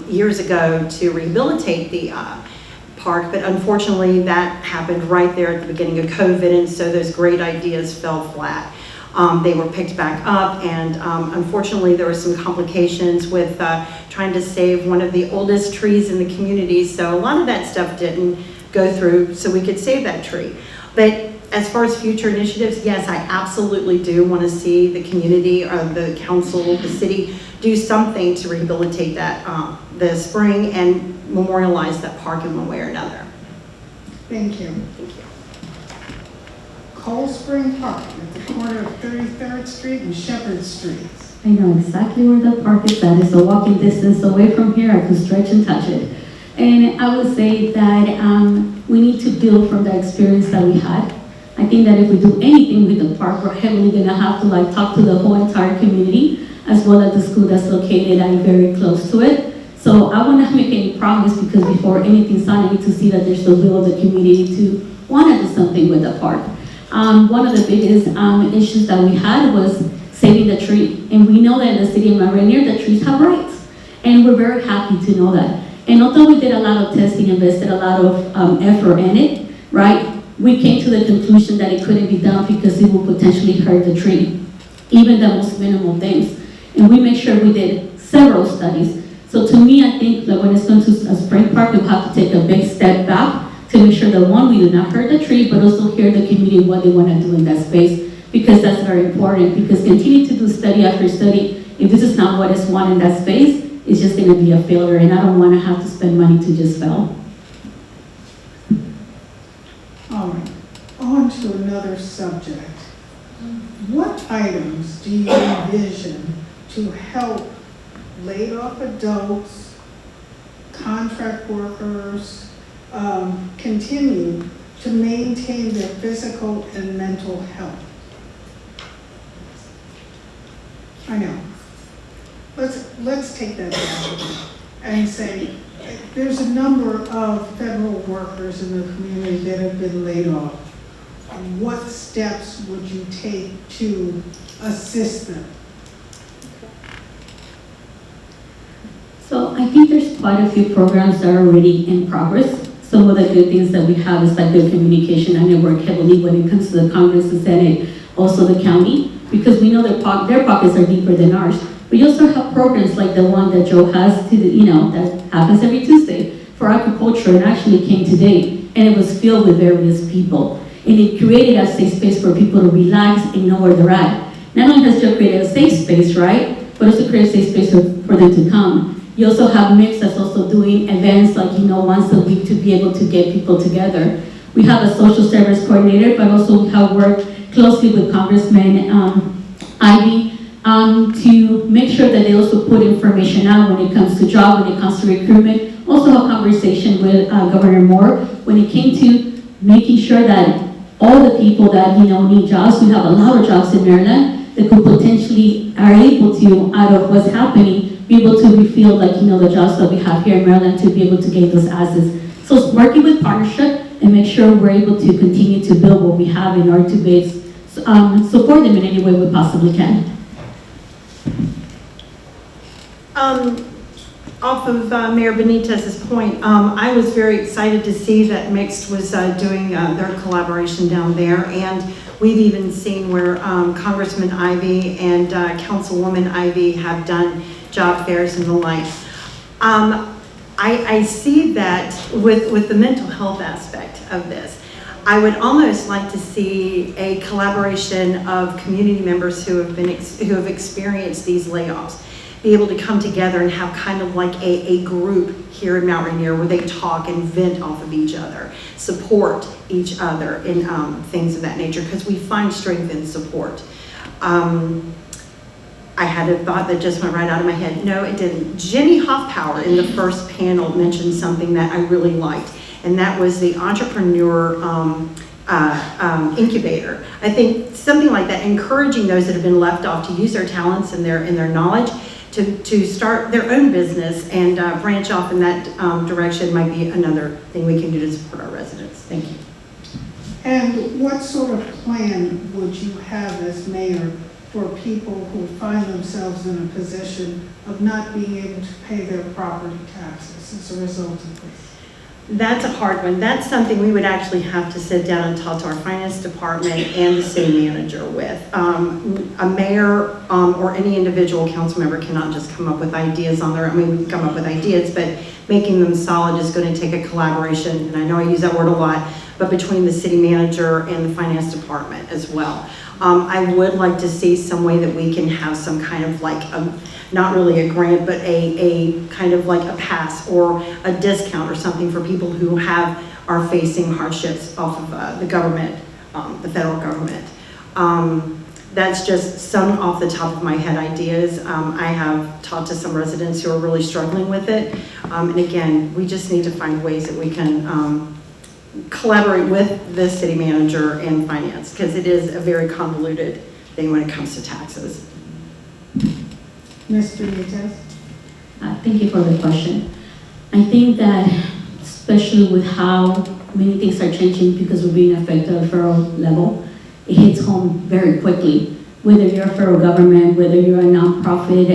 years ago to rehabilitate the park, but unfortunately that happened right there at the beginning of COVID, and so those great ideas fell flat. They were picked back up, and unfortunately there were some complications with trying to save one of the oldest trees in the community, so a lot of that stuff didn't go through so we could save that tree. But as far as future initiatives, yes, I absolutely do want to see the community, or the council, the city, do something to rehabilitate that, the spring, and memorialize that park in one way or another. Thank you. Thank you. Cold Spring Park at the corner of 33rd Street and Shepherd Street. I know exactly where the park is at. It's a walking distance away from here. I can stretch and touch it. And I would say that we need to build from the experience that we had. I think that if we do anything with the park, we're heavily gonna have to talk to the whole entire community, as well as the school that's located and very close to it. So I want to make any progress, because before anything's done, I need to see that there's the will of the community to want to do something with the park. One of the biggest issues that we had was saving the tree. And we know that in the city of Mount Rainier, the trees have rights. And we're very happy to know that. And although we did a lot of testing, invested a lot of effort in it, right, we came to the conclusion that it couldn't be done because it would potentially hurt the tree, even the most minimal things. And we made sure we did several studies. So to me, I think that when it's going to a spring park, we'll have to take a big step back to make sure that, one, we do not hurt the tree, but also hear the community what they want to do in that space, because that's very important. Because continue to do study after study, if this is not what is wanted in that space, it's just going to be a failure, and I don't want to have to spend money to just fail. All right, on to another subject. What items do you envision to help laid off adults, contract workers, continue to maintain their physical and mental health? I know. Let's take that back. and say, there's a number of federal workers in the community that have been laid off. What steps would you take to assist them? So I think there's quite a few programs that are already in progress. Some of the good things that we have is like the communication. I work heavily when it comes to the Congress, the Senate, also the county, because we know their pockets are deeper than ours. We also have programs like the one that Joe has, that happens every Tuesday for agriculture, and actually came today, and it was filled with various people. And it created a safe space for people to relax and know where they're at. Not only has Joe created a safe space, right, but also created a safe space for them to come. You also have Mix that's also doing events like, once a week to be able to get people together. We have a social service coordinator, but also we have worked closely with Congressman Ivy to make sure that they also put information out when it comes to job, when it comes to recruitment. Also have conversation with Governor Moore when it came to making sure that all the people that, need jobs, we have a lot of jobs in Maryland that could potentially are able to, out of what's happening, be able to refill the jobs that we have here in Maryland to be able to gain those assets. So it's working with partnership and make sure we're able to continue to build what we have in order to support them in any way we possibly can. Off of Mayor Benitez's point, I was very excited to see that Mixed was doing their collaboration down there, and we've even seen where Congressman Ivy and Councilwoman Ivy have done job fairs and the like. I see that with the mental health aspect of this. I would almost like to see a collaboration of community members who have experienced these layoffs be able to come together and have kind of like a group here in Mount Rainier where they talk and vent off of each other, support each other in things of that nature, because we find strength in support. I had a thought that just went right out of my head. No, it didn't. Jenny Hoffpower in the first panel mentioned something that I really liked, and that was the entrepreneur incubator. I think something like that, encouraging those that have been left off to use their talents and their knowledge to start their own business and branch off in that direction might be another thing we can do to support our residents. Thank you. And what sort of plan would you have as mayor for people who find themselves in a position of not being able to pay their property taxes as a result of this? That's a hard one. That's something we would actually have to sit down and talk to our finance department and the city manager with. A mayor or any individual council member cannot just come up with ideas on their own. I mean, we can come up with ideas, but making them solid is going to take a collaboration, and I know I use that word a lot, but between the city manager and the finance department as well. I would like to see some way that we can have some kind of like, not really a grant, but a kind of like a pass or a discount or something for people who are facing hardships off of the government, the federal government. That's just some off the top of my head ideas. I have talked to some residents who are really struggling with it. And again, we just need to find ways that we can collaborate with the city manager and finance, because it is a very convoluted thing when it comes to taxes. Mr. Benitez? Thank you for the question. I think that, especially with how many things are changing because we're being affected at a federal level, it hits home very quickly. Whether you're a federal government, whether you're a nonprofit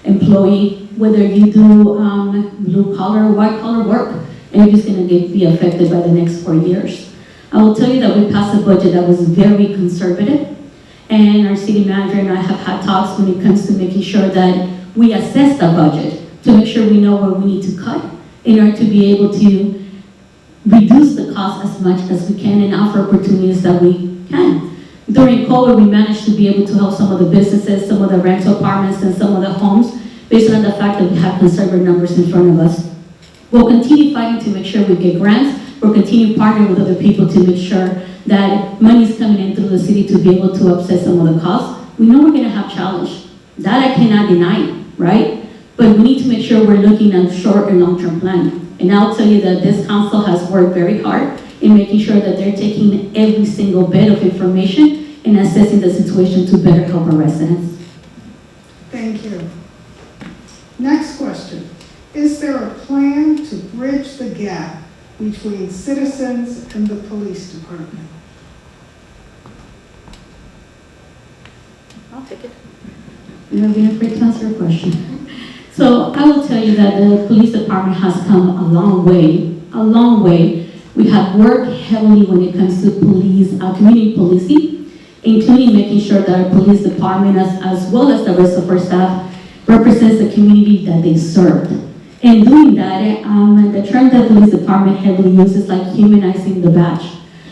employee, whether you do blue collar or white collar work, and you're just going to be affected by the next 4 years. I will tell you that we passed a budget that was very conservative, and our city manager and I have had talks when it comes to making sure that we assess the budget to make sure we know where we need to cut in order to be able to reduce the cost as much as we can and offer opportunities that we can. During COVID, we managed to be able to help some of the businesses, some of the rental apartments, and some of the homes based on the fact that we have conservative numbers in front of us. We'll continue fighting to make sure we get grants. We'll continue partnering with other people to make sure that money is coming in through the city to be able to offset some of the costs. We know we're going to have challenge. That I cannot deny, right? But we need to make sure we're looking at short and long-term plan. And I'll tell you that this council has worked very hard in making sure that they're taking every single bit of information and assessing the situation to better help our residents. Thank you. Next question. between citizens and the police department? I'll take it. You know, being afraid to answer your question. So I will tell you that the police department has come a long way, a long way. We have worked heavily when it comes to police, community policing, including making sure that our police department, as well as the rest of our staff, represents the community that they serve. And doing that, the term that the police department heavily uses like humanizing the badge.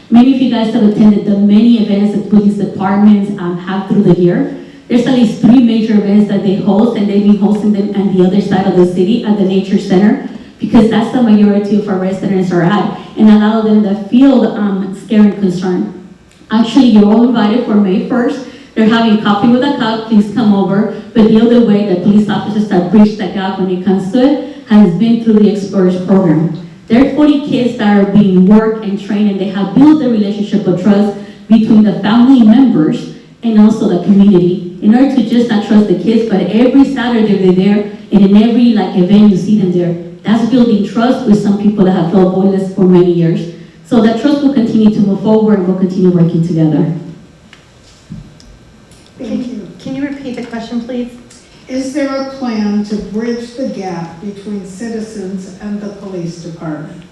Many of you guys have attended the many events that police departments have through the year. There's at least 3 major events that they host, and they've been hosting them on the other side of the city at the Nature Center, because that's the majority of our residents are at, and a lot of them that feel scared and concerned. Actually, you're all invited for May 1st. They're having coffee with a cop, please come over. But the other way that police officers have bridged the gap when it comes to it has been through the Explorers program. There are 40 kids that are being worked and trained, and they have built a relationship of trust between the family members and also the community, in order to just not trust the kids, but every Saturday they're there, and in every event you see them there. That's building trust with some people that have felt voiceless for many years. So that trust will continue to move forward, and we'll continue working together. Thank you. Can you repeat the question, please? Is there a plan to bridge the gap between citizens and the police department?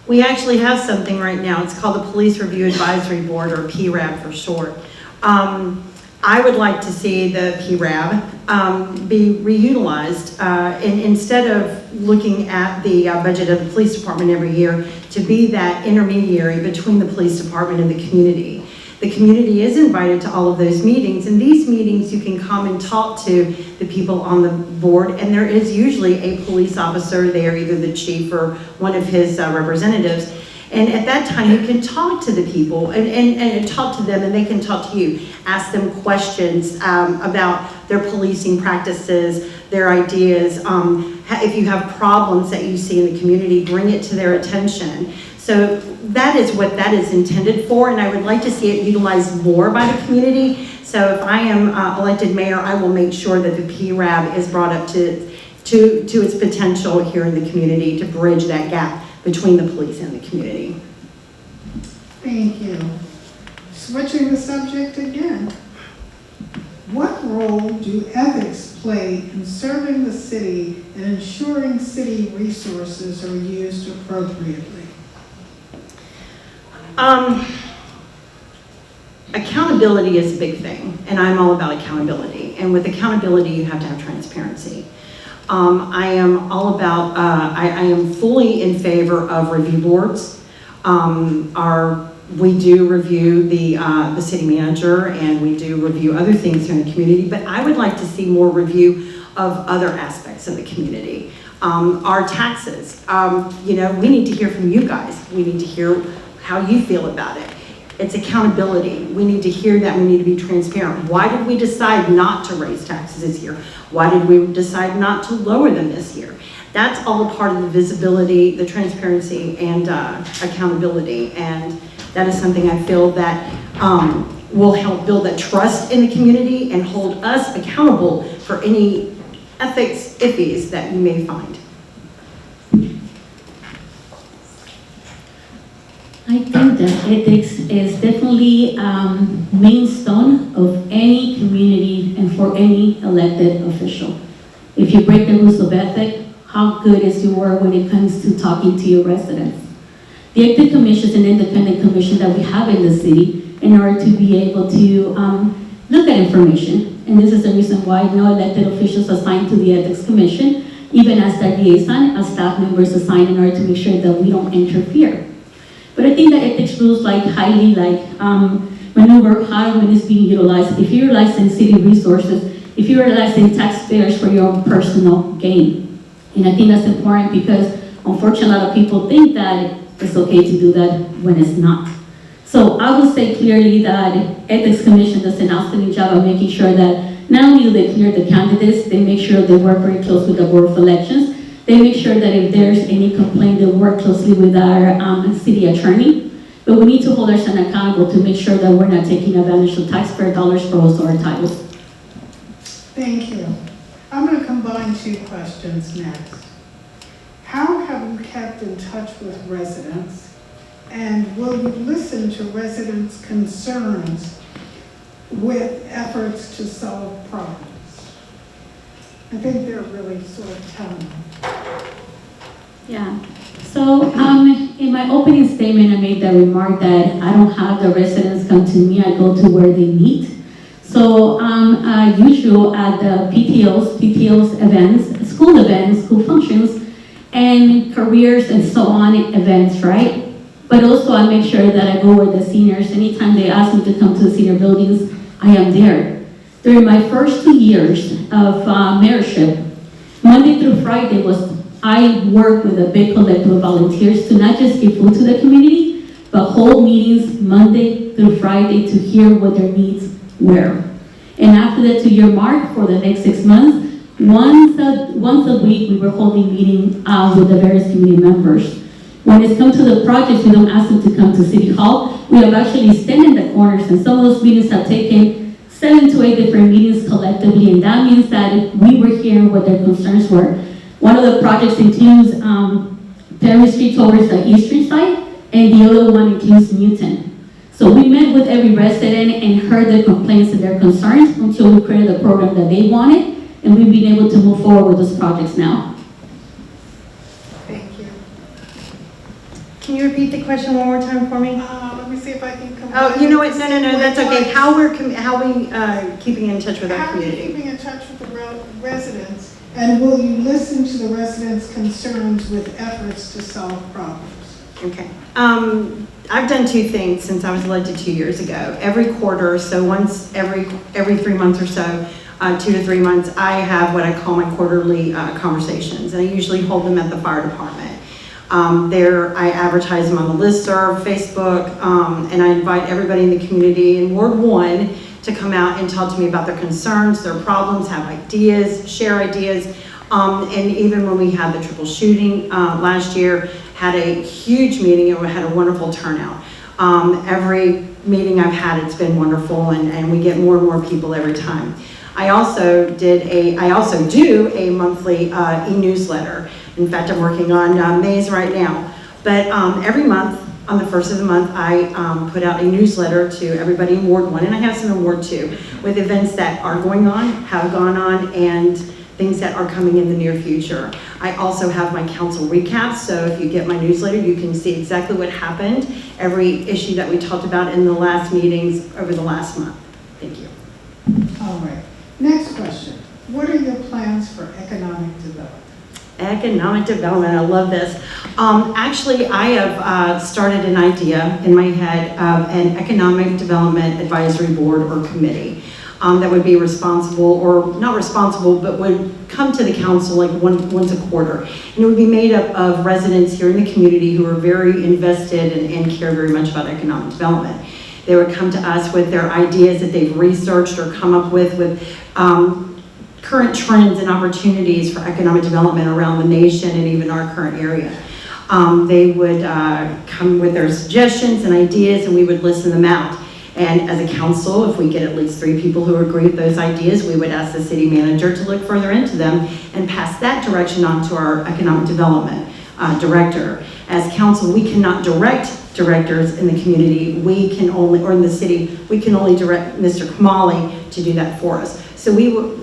We actually have something right now. It's called the Police Review Advisory Board, or PRAB for short. I would like to see the PRAB be reutilized, and instead of looking at the budget of the police department every year, to be that intermediary between the police department and the community. The community is invited to all of those meetings, and these meetings you can come and talk to the people on the board, and there is usually a police officer there, either the chief or one of his representatives. And at that time, you can talk to the people and talk to them, and they can talk to you. Ask them questions about their policing practices, their ideas. If you have problems that you see in the community, bring it to their attention. So that is what that is intended for, and I would like to see it utilized more by the community. So if I am elected mayor, I will make sure that the PRAB is brought up to its potential here in the community to bridge that gap between the police and the community. Thank you. Switching the subject again. What role do ethics play in serving the city and ensuring city resources are used appropriately? Accountability is a big thing, and I'm all about accountability. And with accountability, you have to have transparency. I am all about, I am fully in favor of review boards. We do review the city manager, and we do review other things in the community, but I would like to see more review of other aspects of the community. Our taxes, you know, we need to hear from you guys. We need to hear how you feel about it. It's accountability. We need to hear that. We need to be transparent. Why did we decide not to raise taxes this year? Why did we decide not to lower them this year? That's all part of the visibility, the transparency, and accountability. And that is something I feel that will help build that trust in the community and hold us accountable for any ethics iffies that you may find. I think that ethics is definitely mainstone of any community and for any elected official. If you break the rules of ethics, how good is your work when it comes to talking to your residents? The Ethics Commission is an independent commission that we have in the city in order to be able to look at information. And this is the reason why no elected officials assigned to the Ethics Commission, even as the liaison, as staff members assigned in order to make sure that we don't interfere. But I think that ethics rules highly maneuver how money is being utilized. If you're utilizing city resources, if you're utilizing taxpayers for your own personal gain. And I think that's important because unfortunately a lot of people think that it's okay to do that when it's not. So I would say clearly that Ethics Commission does an outstanding job of making sure that not only do they clear the candidates, they make sure they work very close with the Board of Elections. They make sure that if there's any complaint, they work closely with our city attorney. But we need to hold ourselves accountable to make sure that we're not taking advantage of taxpayer dollars for also our titles. Thank you. I'm going to combine two questions next. how have you kept in touch with residents? And will you listen to residents' concerns with efforts to solve problems? I think they're really sort of telling. Yeah. So in my opening statement, I made the remark that I don't have the residents come to me, I go to where they meet. So usual at the PTOs events, school functions, and careers and so on events, right? But also I make sure that I go where the seniors, anytime they ask me to come to the senior buildings, I am there. During my first 2 years of mayorship, Monday through Friday I worked with a big collective of volunteers to not just give food to the community, but hold meetings Monday through Friday to hear what their needs were. And after the 2-year mark, for the next 6 months, once a week we were holding meeting with the various community members. When it's come to the projects, we don't ask them to come to City Hall. We have actually stand in the corners, and some of those meetings have taken 7 to 8 different meetings collectively, and that means that we were hearing what their concerns were. One of the projects includes Perry Street towards the East Street side, and the other one includes Newton. So we met with every resident and heard their complaints and their concerns until we created the program that they wanted, and we've been able to move forward with those projects now. Thank you. Can you repeat the question one more time for me? Let me see if I can come. Oh, you know what? No, that's okay. How we keeping in touch with our How are you community? keeping in touch with the residents? And will you listen to the residents' concerns with efforts to solve problems? Okay. I've done 2 things since I was elected 2 years ago. Every quarter, so once every 3 months or so, 2 to 3 months, I have what I call my quarterly conversations, and I usually hold them at the fire department. I advertise them on the listserv, Facebook, and I invite everybody in the community in Ward 1 to come out and talk to me about their concerns, their problems, have ideas, share ideas. And even when we had the triple shooting last year, had a huge meeting and we had a wonderful turnout. Every meeting I've had, it's been wonderful, and we get more and more people every time. I also do a monthly e-newsletter. In fact, I'm working on May's right now. But every month, on the first of the month, I put out a newsletter to everybody in Ward 1, and I have some in Ward 2, with events that are going on, have gone on, and things that are coming in the near future. I also have my council recaps, so if you get my newsletter, you can see exactly what happened, every issue that we talked about in the last meetings over the last month. Thank you. All right. Next question. What are your plans for economic development? Economic development, I love this. Actually, I have started an idea in my head of an economic development advisory board or committee that would be responsible, or not responsible, but would come to the council like once a quarter. And it would be made up of residents here in the community who are very invested and care very much about economic development. They would come to us with their ideas that they've researched or come up with current trends and opportunities for economic development around the nation and even our current area. They would come with their suggestions and ideas, and we would listen them out. And as a council, if we get at least 3 people who agree with those ideas, we would ask the city manager to look further into them and pass that direction on to our economic development director. As council, we cannot direct directors in the community. We can only, or in the city, we can only direct Mr. Kamali to do that for us. So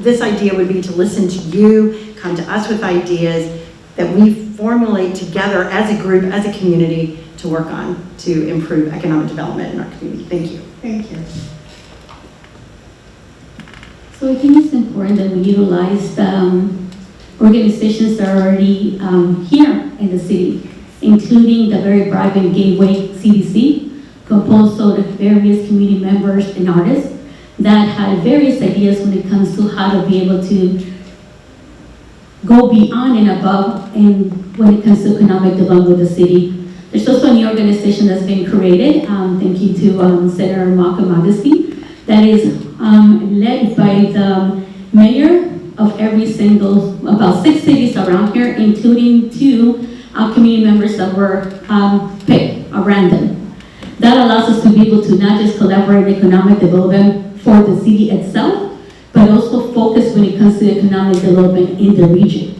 this idea would be to listen to you, come to us with ideas that we formulate together as a group, as a community, to work on to improve economic development in our community. Thank you. Thank you. So I think it's important that we utilize organizations that are already here in the city, including the very vibrant Gateway CDC, composed of various community members and artists that had various ideas when it comes to how to be able to go beyond and above and when it comes to economic development of the city. There's also a new organization that's been created, thank you to Senator Malcolm Augustine, that is led by the mayor of every single, about 6 cities around here, including 2 community members that were picked at random. That allows us to be able to not just collaborate economic development for the city itself, but also focus when it comes to economic development in the region.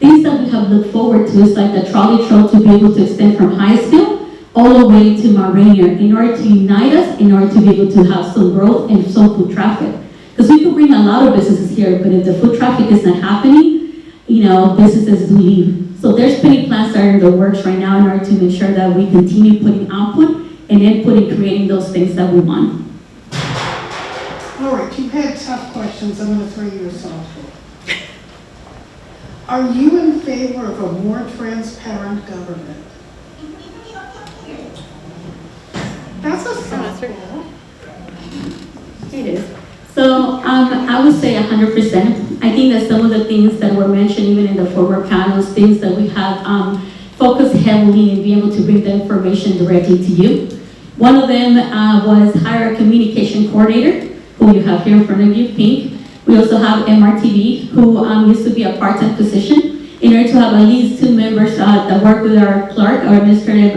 Things that we have looked forward to is like the trolley trail to be able to extend from Highsville all the way to Mount Rainier in order to unite us, in order to be able to have some growth and some foot traffic. Because we could bring a lot of businesses here, but if the foot traffic is not happening, businesses do leave. So there's plenty plans that are in the works right now in order to make sure that we continue putting output and input in creating those things that we want. All right, you've had tough questions. I'm going to throw you a softball. Are you in favor of a more transparent government? That's a softball. It is. So I would say 100%. I think that some of the things that were mentioned even in the former panels, things that we have focused heavily in being able to bring the information directly to you. One of them was hire a communication coordinator, who you have here in front of you, Pink. We also have MRTV, who used to be a part-time position, in order to have at least 2 members that work with our clerk, our administrative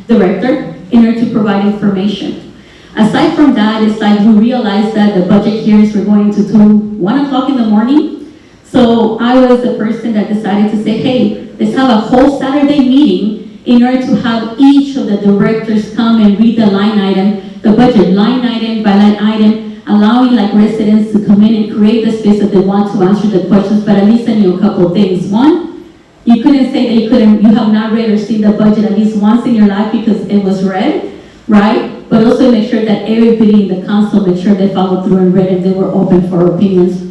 director, in order to provide information. Aside from that, it's like we realized that the budget hearings were going to 1 o'clock in the morning. So I was the person that decided to say, hey, let's have a whole Saturday meeting in order to have each of the directors come and read the line item, the budget line item by line item, allowing like residents to come in and create the space that they want to answer the questions, but at least I knew a couple of things. One, you couldn't say that you have not read or seen the budget at least once in your life because it was read, right? But also make sure that everybody in the council make sure they followed through and read and they were open for opinions.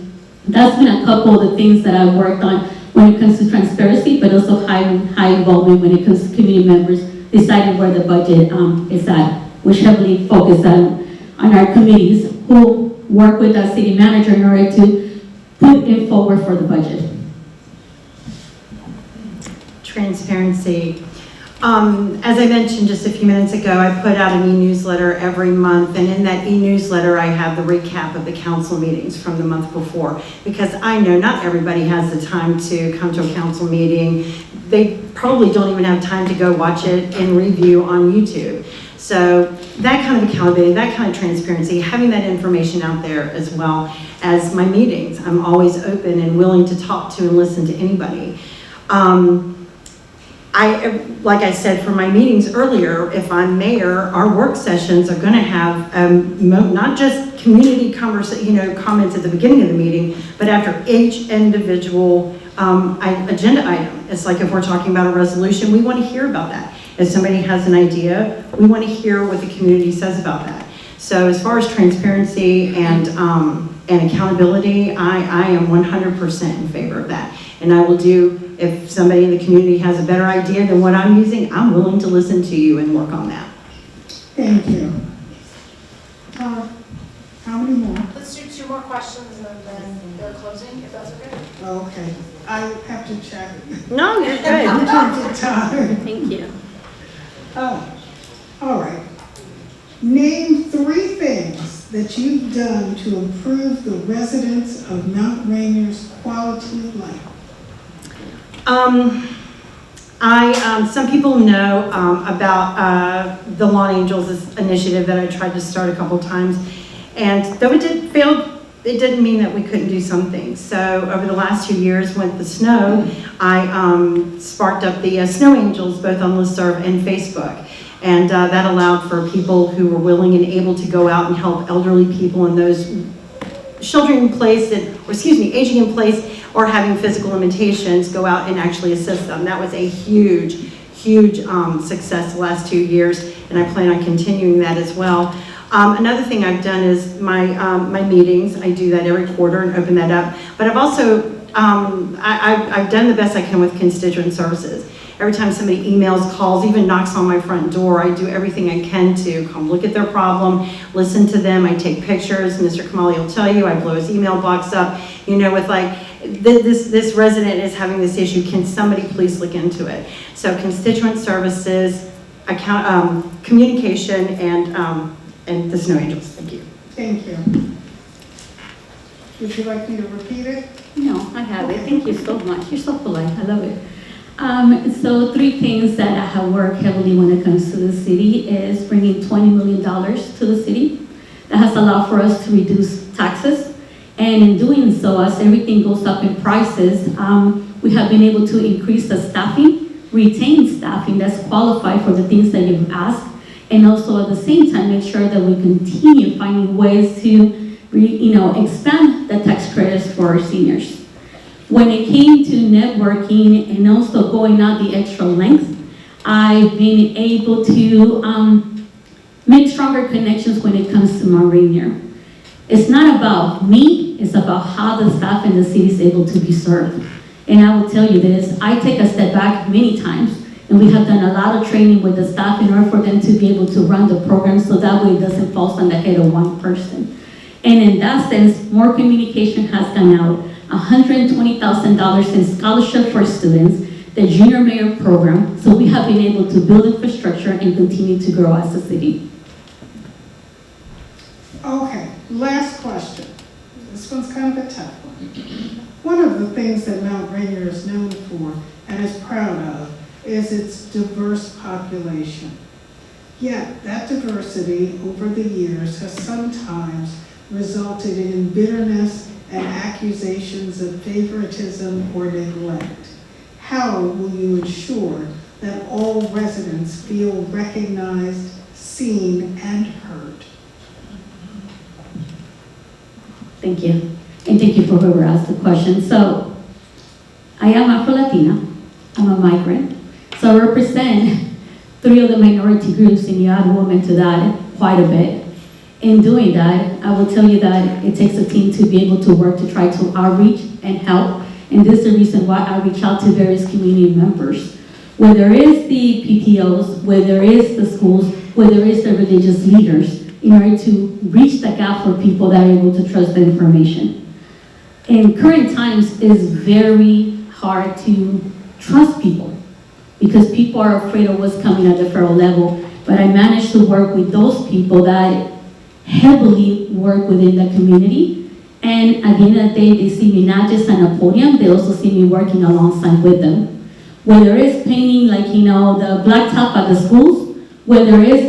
That's been a couple of the things that I've worked on when it comes to transparency, but also high involvement when it comes to community members deciding where the budget is at, which heavily focus on our committees who work with the city manager in order to put in forward for the budget. Transparency. As I mentioned just a few minutes ago, I put out an e-newsletter every month, and in that e-newsletter I have the recap of the council meetings from the month before, because I know not everybody has the time to come to a council meeting. They probably don't even have time to go watch it in review on YouTube. So that kind of accountability, that kind of transparency, having that information out there as well as my meetings. I'm always open and willing to talk to and listen to anybody. Like I said for my meetings earlier, if I'm mayor, our work sessions are going to have not just community comments at the beginning of the meeting, but after each individual agenda item. It's like if we're talking about a resolution, we want to hear about that. If somebody has an idea, we want to hear what the community says about that. So as far as transparency and accountability, I am 100% in favor of that. And I will do, if somebody in the community has a better idea than what I'm using, I'm willing to listen to you and work on that. Thank you. How many more? Let's do 2 more questions and then they're closing, if that's okay. Okay. I have to check. No, you're In good. terms of time. Thank you. Oh, all right. Name 3 things that you've done to improve the residents of Mount Rainier's quality of life. Some people know about the Lawn Angels initiative that I tried to start a couple times, and though it did fail, it didn't mean that we couldn't do some things. So over the last 2 years with the snow, I sparked up the Snow Angels both on listserv and Facebook. And that allowed for people who were willing and able to go out and help elderly people and those aging in place or having physical limitations go out and actually assist them. That was a huge success the last 2 years, and I plan on continuing that as well. Another thing I've done is my meetings. I do that every quarter and open that up. But I've also, I've done the best I can with constituent services. Every time somebody emails, calls, even knocks on my front door, I do everything I can to come look at their problem, listen to them. I take pictures. Mr. Kamali will tell you, I blow his email box up, with like, this resident is having this issue. Can somebody please look into it? So constituent services, communication, and the Snow Angels. Thank you. Thank you. Would you like me to repeat it? No, I have it. Thank you so much. You're so polite. I love it. So 3 things that I have worked heavily when it comes to the city is bringing $20 million to the city. That has allowed for us to reduce taxes. And in doing so, as everything goes up in prices, we have been able to increase the staffing, retain staffing that's qualified for the things that you've asked, and also at the same time make sure that we continue finding ways to expand the tax credits for our seniors. When it came to networking and also going out the extra length, I've been able to make stronger connections when it comes to Mount Rainier. It's not about me, it's about how the staff in the city is able to be served. And I will tell you this, I take a step back many times, and we have done a lot of training with the staff in order for them to be able to run the program so that way it doesn't fall on the head of one person. And in that sense, more communication has gone out. $120,000 in scholarship for students, the junior mayor program, so we have been able to build infrastructure and continue to grow as a city. Okay, last question. This one's kind of a tough one. One of the things that Mount Rainier is known for and is proud of is its diverse population. Yet that diversity over the years has sometimes resulted in bitterness and accusations of favoritism or neglect. How will you ensure that all residents feel recognized, seen, and heard? Thank you. And thank you for whoever asked the question. So, I am Afro-Latina, I'm a migrant. So I represent 3 of the minority groups, and you add women to that quite a bit. In doing that, I will tell you that it takes a team to be able to work to try to outreach and help. And this is the reason why I reach out to various community members. Where there is the PTOs, where there is the schools, where there is the religious leaders, in order to reach the gap for people that are able to trust the information. In current times, it is very hard to trust people because people are afraid of what's coming at the federal level. But I managed to work with those people that heavily work within the community. And at the end of the day, they see me not just on a podium, they also see me working alongside with them. Where there is painting, like, the blacktop at the schools, where there is,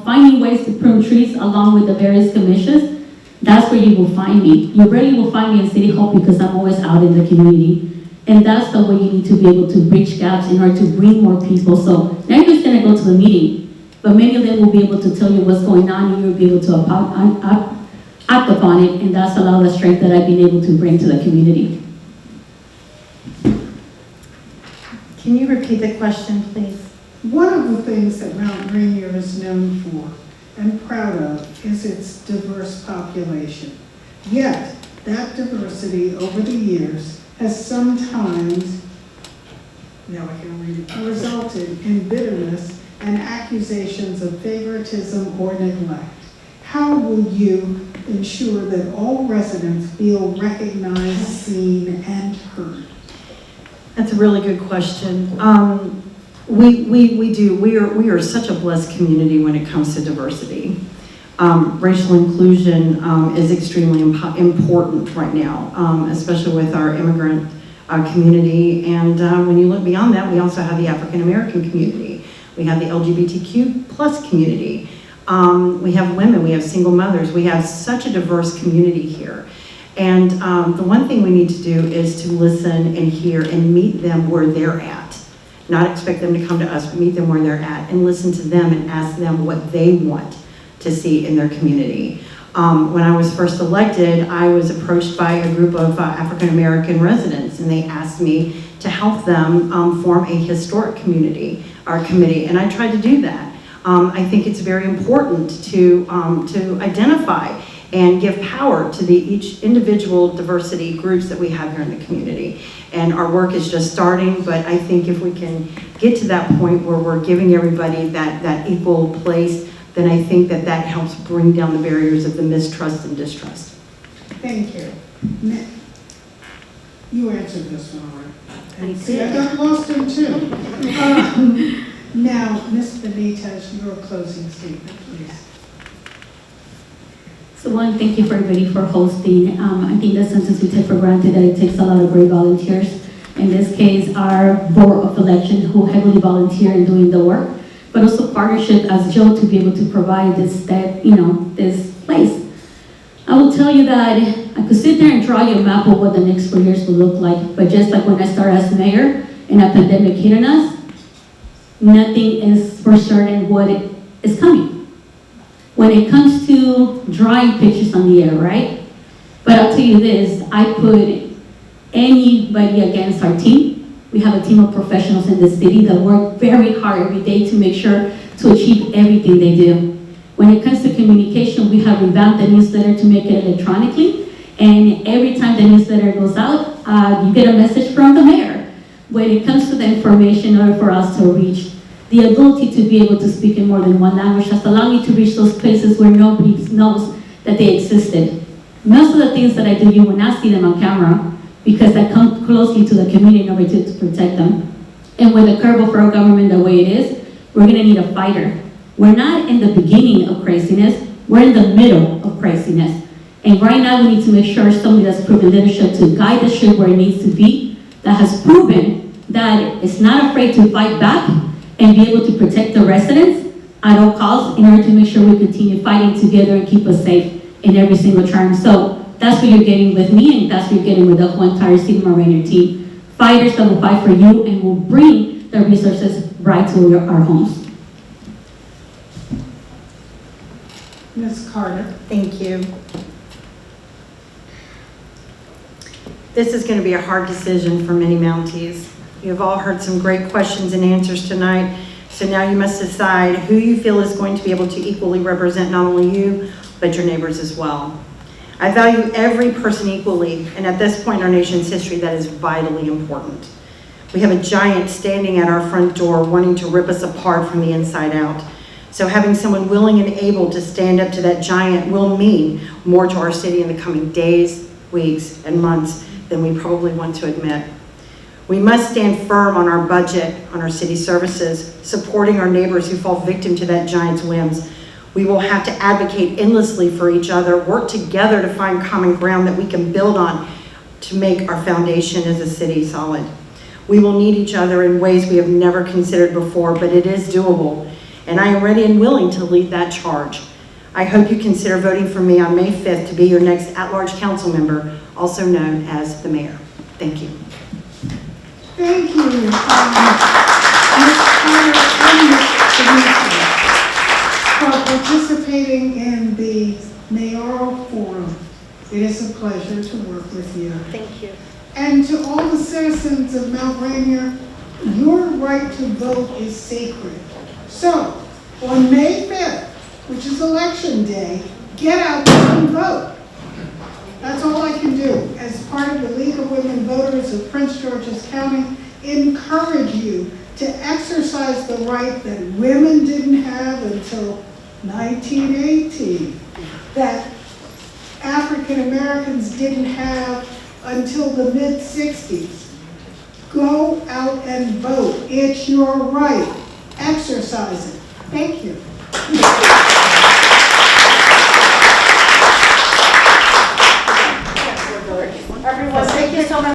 finding ways to prune trees along with the various commissions, that's where you will find me. You rarely will find me in City Hall because I'm always out in the community. And that's the way you need to be able to bridge gaps in order to bring more people. So now you're just gonna go to the meeting, but many of them will be able to tell you what's going on, and you'll be able to act upon it, and that's a lot of the strength that I've been able to bring to the community. Can you repeat the question, please? One of the things that Mount Rainier is known for and proud of is its diverse population. Yet, that diversity over the years has sometimes, resulted in bitterness and accusations of favoritism or neglect. How will you ensure that all residents feel recognized, seen, and heard? That's a really good question. We are such a blessed community when it comes to diversity. Racial inclusion is extremely important right now, especially with our immigrant community. And when you look beyond that, we also have the African American community. We have the LGBTQ plus community. We have women, we have single mothers. We have such a diverse community here. And the one thing we need to do is to listen and hear and meet them where they're at. Not expect them to come to us, but meet them where they're at and listen to them and ask them what they want to see in their community. When I was first elected, I was approached by a group of African American residents, and they asked me to help them form a historic community, our committee, and I tried to do that. I think it's very important to identify and give power to each individual diversity groups that we have here in the community. And our work is just starting, but I think if we can get to that point where we're giving everybody that equal place, then I think that helps bring down the barriers of the mistrust and distrust. Thank you. Nick, you answered this one already. I See, I did. got lost in two. Now, Ms. Benitez, your closing statement, please. So one, thank you for everybody for hosting. I think that sometimes we take for granted that it takes a lot of great volunteers. In this case, our board of elections who heavily volunteer in doing the work, but also partnership as Joe to be able to provide this place. I will tell you that I could sit there and draw you a map of what the next 4 years will look like, but just like when I started as mayor and a pandemic hit on us, nothing is for certain what is coming. When it comes to drawing pictures on the air, right? But I'll tell you this, I put anybody against our team. We have a team of professionals in the city that work very hard every day to make sure to achieve everything they do. When it comes to communication, we have revamped the newsletter to make it electronically. And every time the newsletter goes out, you get a message from the mayor. When it comes to the information in order for us to reach, the ability to be able to speak in more than one language has allowed me to reach those places where nobody knows that they existed. Most of the things that I do, you will not see them on camera because I come closely to the community in order to protect them. And with the curve of our government the way it is, we're gonna need a fighter. We're not in the beginning of craziness, we're in the middle of craziness. And right now we need to make sure somebody that's proven leadership to guide the ship where it needs to be, that has proven that it's not afraid to fight back and be able to protect the residents at all costs in order to make sure we continue fighting together and keep us safe in every single term. So that's what you're getting with me, and that's what you're getting with the whole entire City of Mount Rainier team. Fighters that will fight for you and will bring the resources right to our homes. Ms. Carter. Thank you. This is going to be a hard decision for many Mounties. You've all heard some great questions and answers tonight, so now you must decide who you feel is going to be able to equally represent not only you, but your neighbors as well. I value every person equally, and at this point in our nation's history, that is vitally important. We have a giant standing at our front door wanting to rip us apart from the inside out. So having someone willing and able to stand up to that giant will mean more to our city in the coming days, weeks, and months than we probably want to admit. We must stand firm on our budget, on our city services, supporting our neighbors who fall victim to that giant's whims. We will have to advocate endlessly for each other, work together to find common ground that we can build on to make our foundation as a city solid. We will need each other in ways we have never considered before, but it is doable. And I am ready and willing to lead that charge. I hope you consider voting for me on May 5th to be your next at-large council member, also known as the mayor. Thank you. Thank you, Ms. Carter and Ms. Commissioner, for participating in the mayoral forum. It is a pleasure to work with you. Thank you. And to all the citizens of Mount Rainier, your right to vote is sacred. So, on May 5th, which is election day, get out there and vote. That's all I can do. As part of the League of Women Voters of Prince George's County, encourage you to exercise the right that women didn't have until 1918, that African Americans didn't have until the mid-60s. Go out and vote. It's your right. Exercise it. Thank you.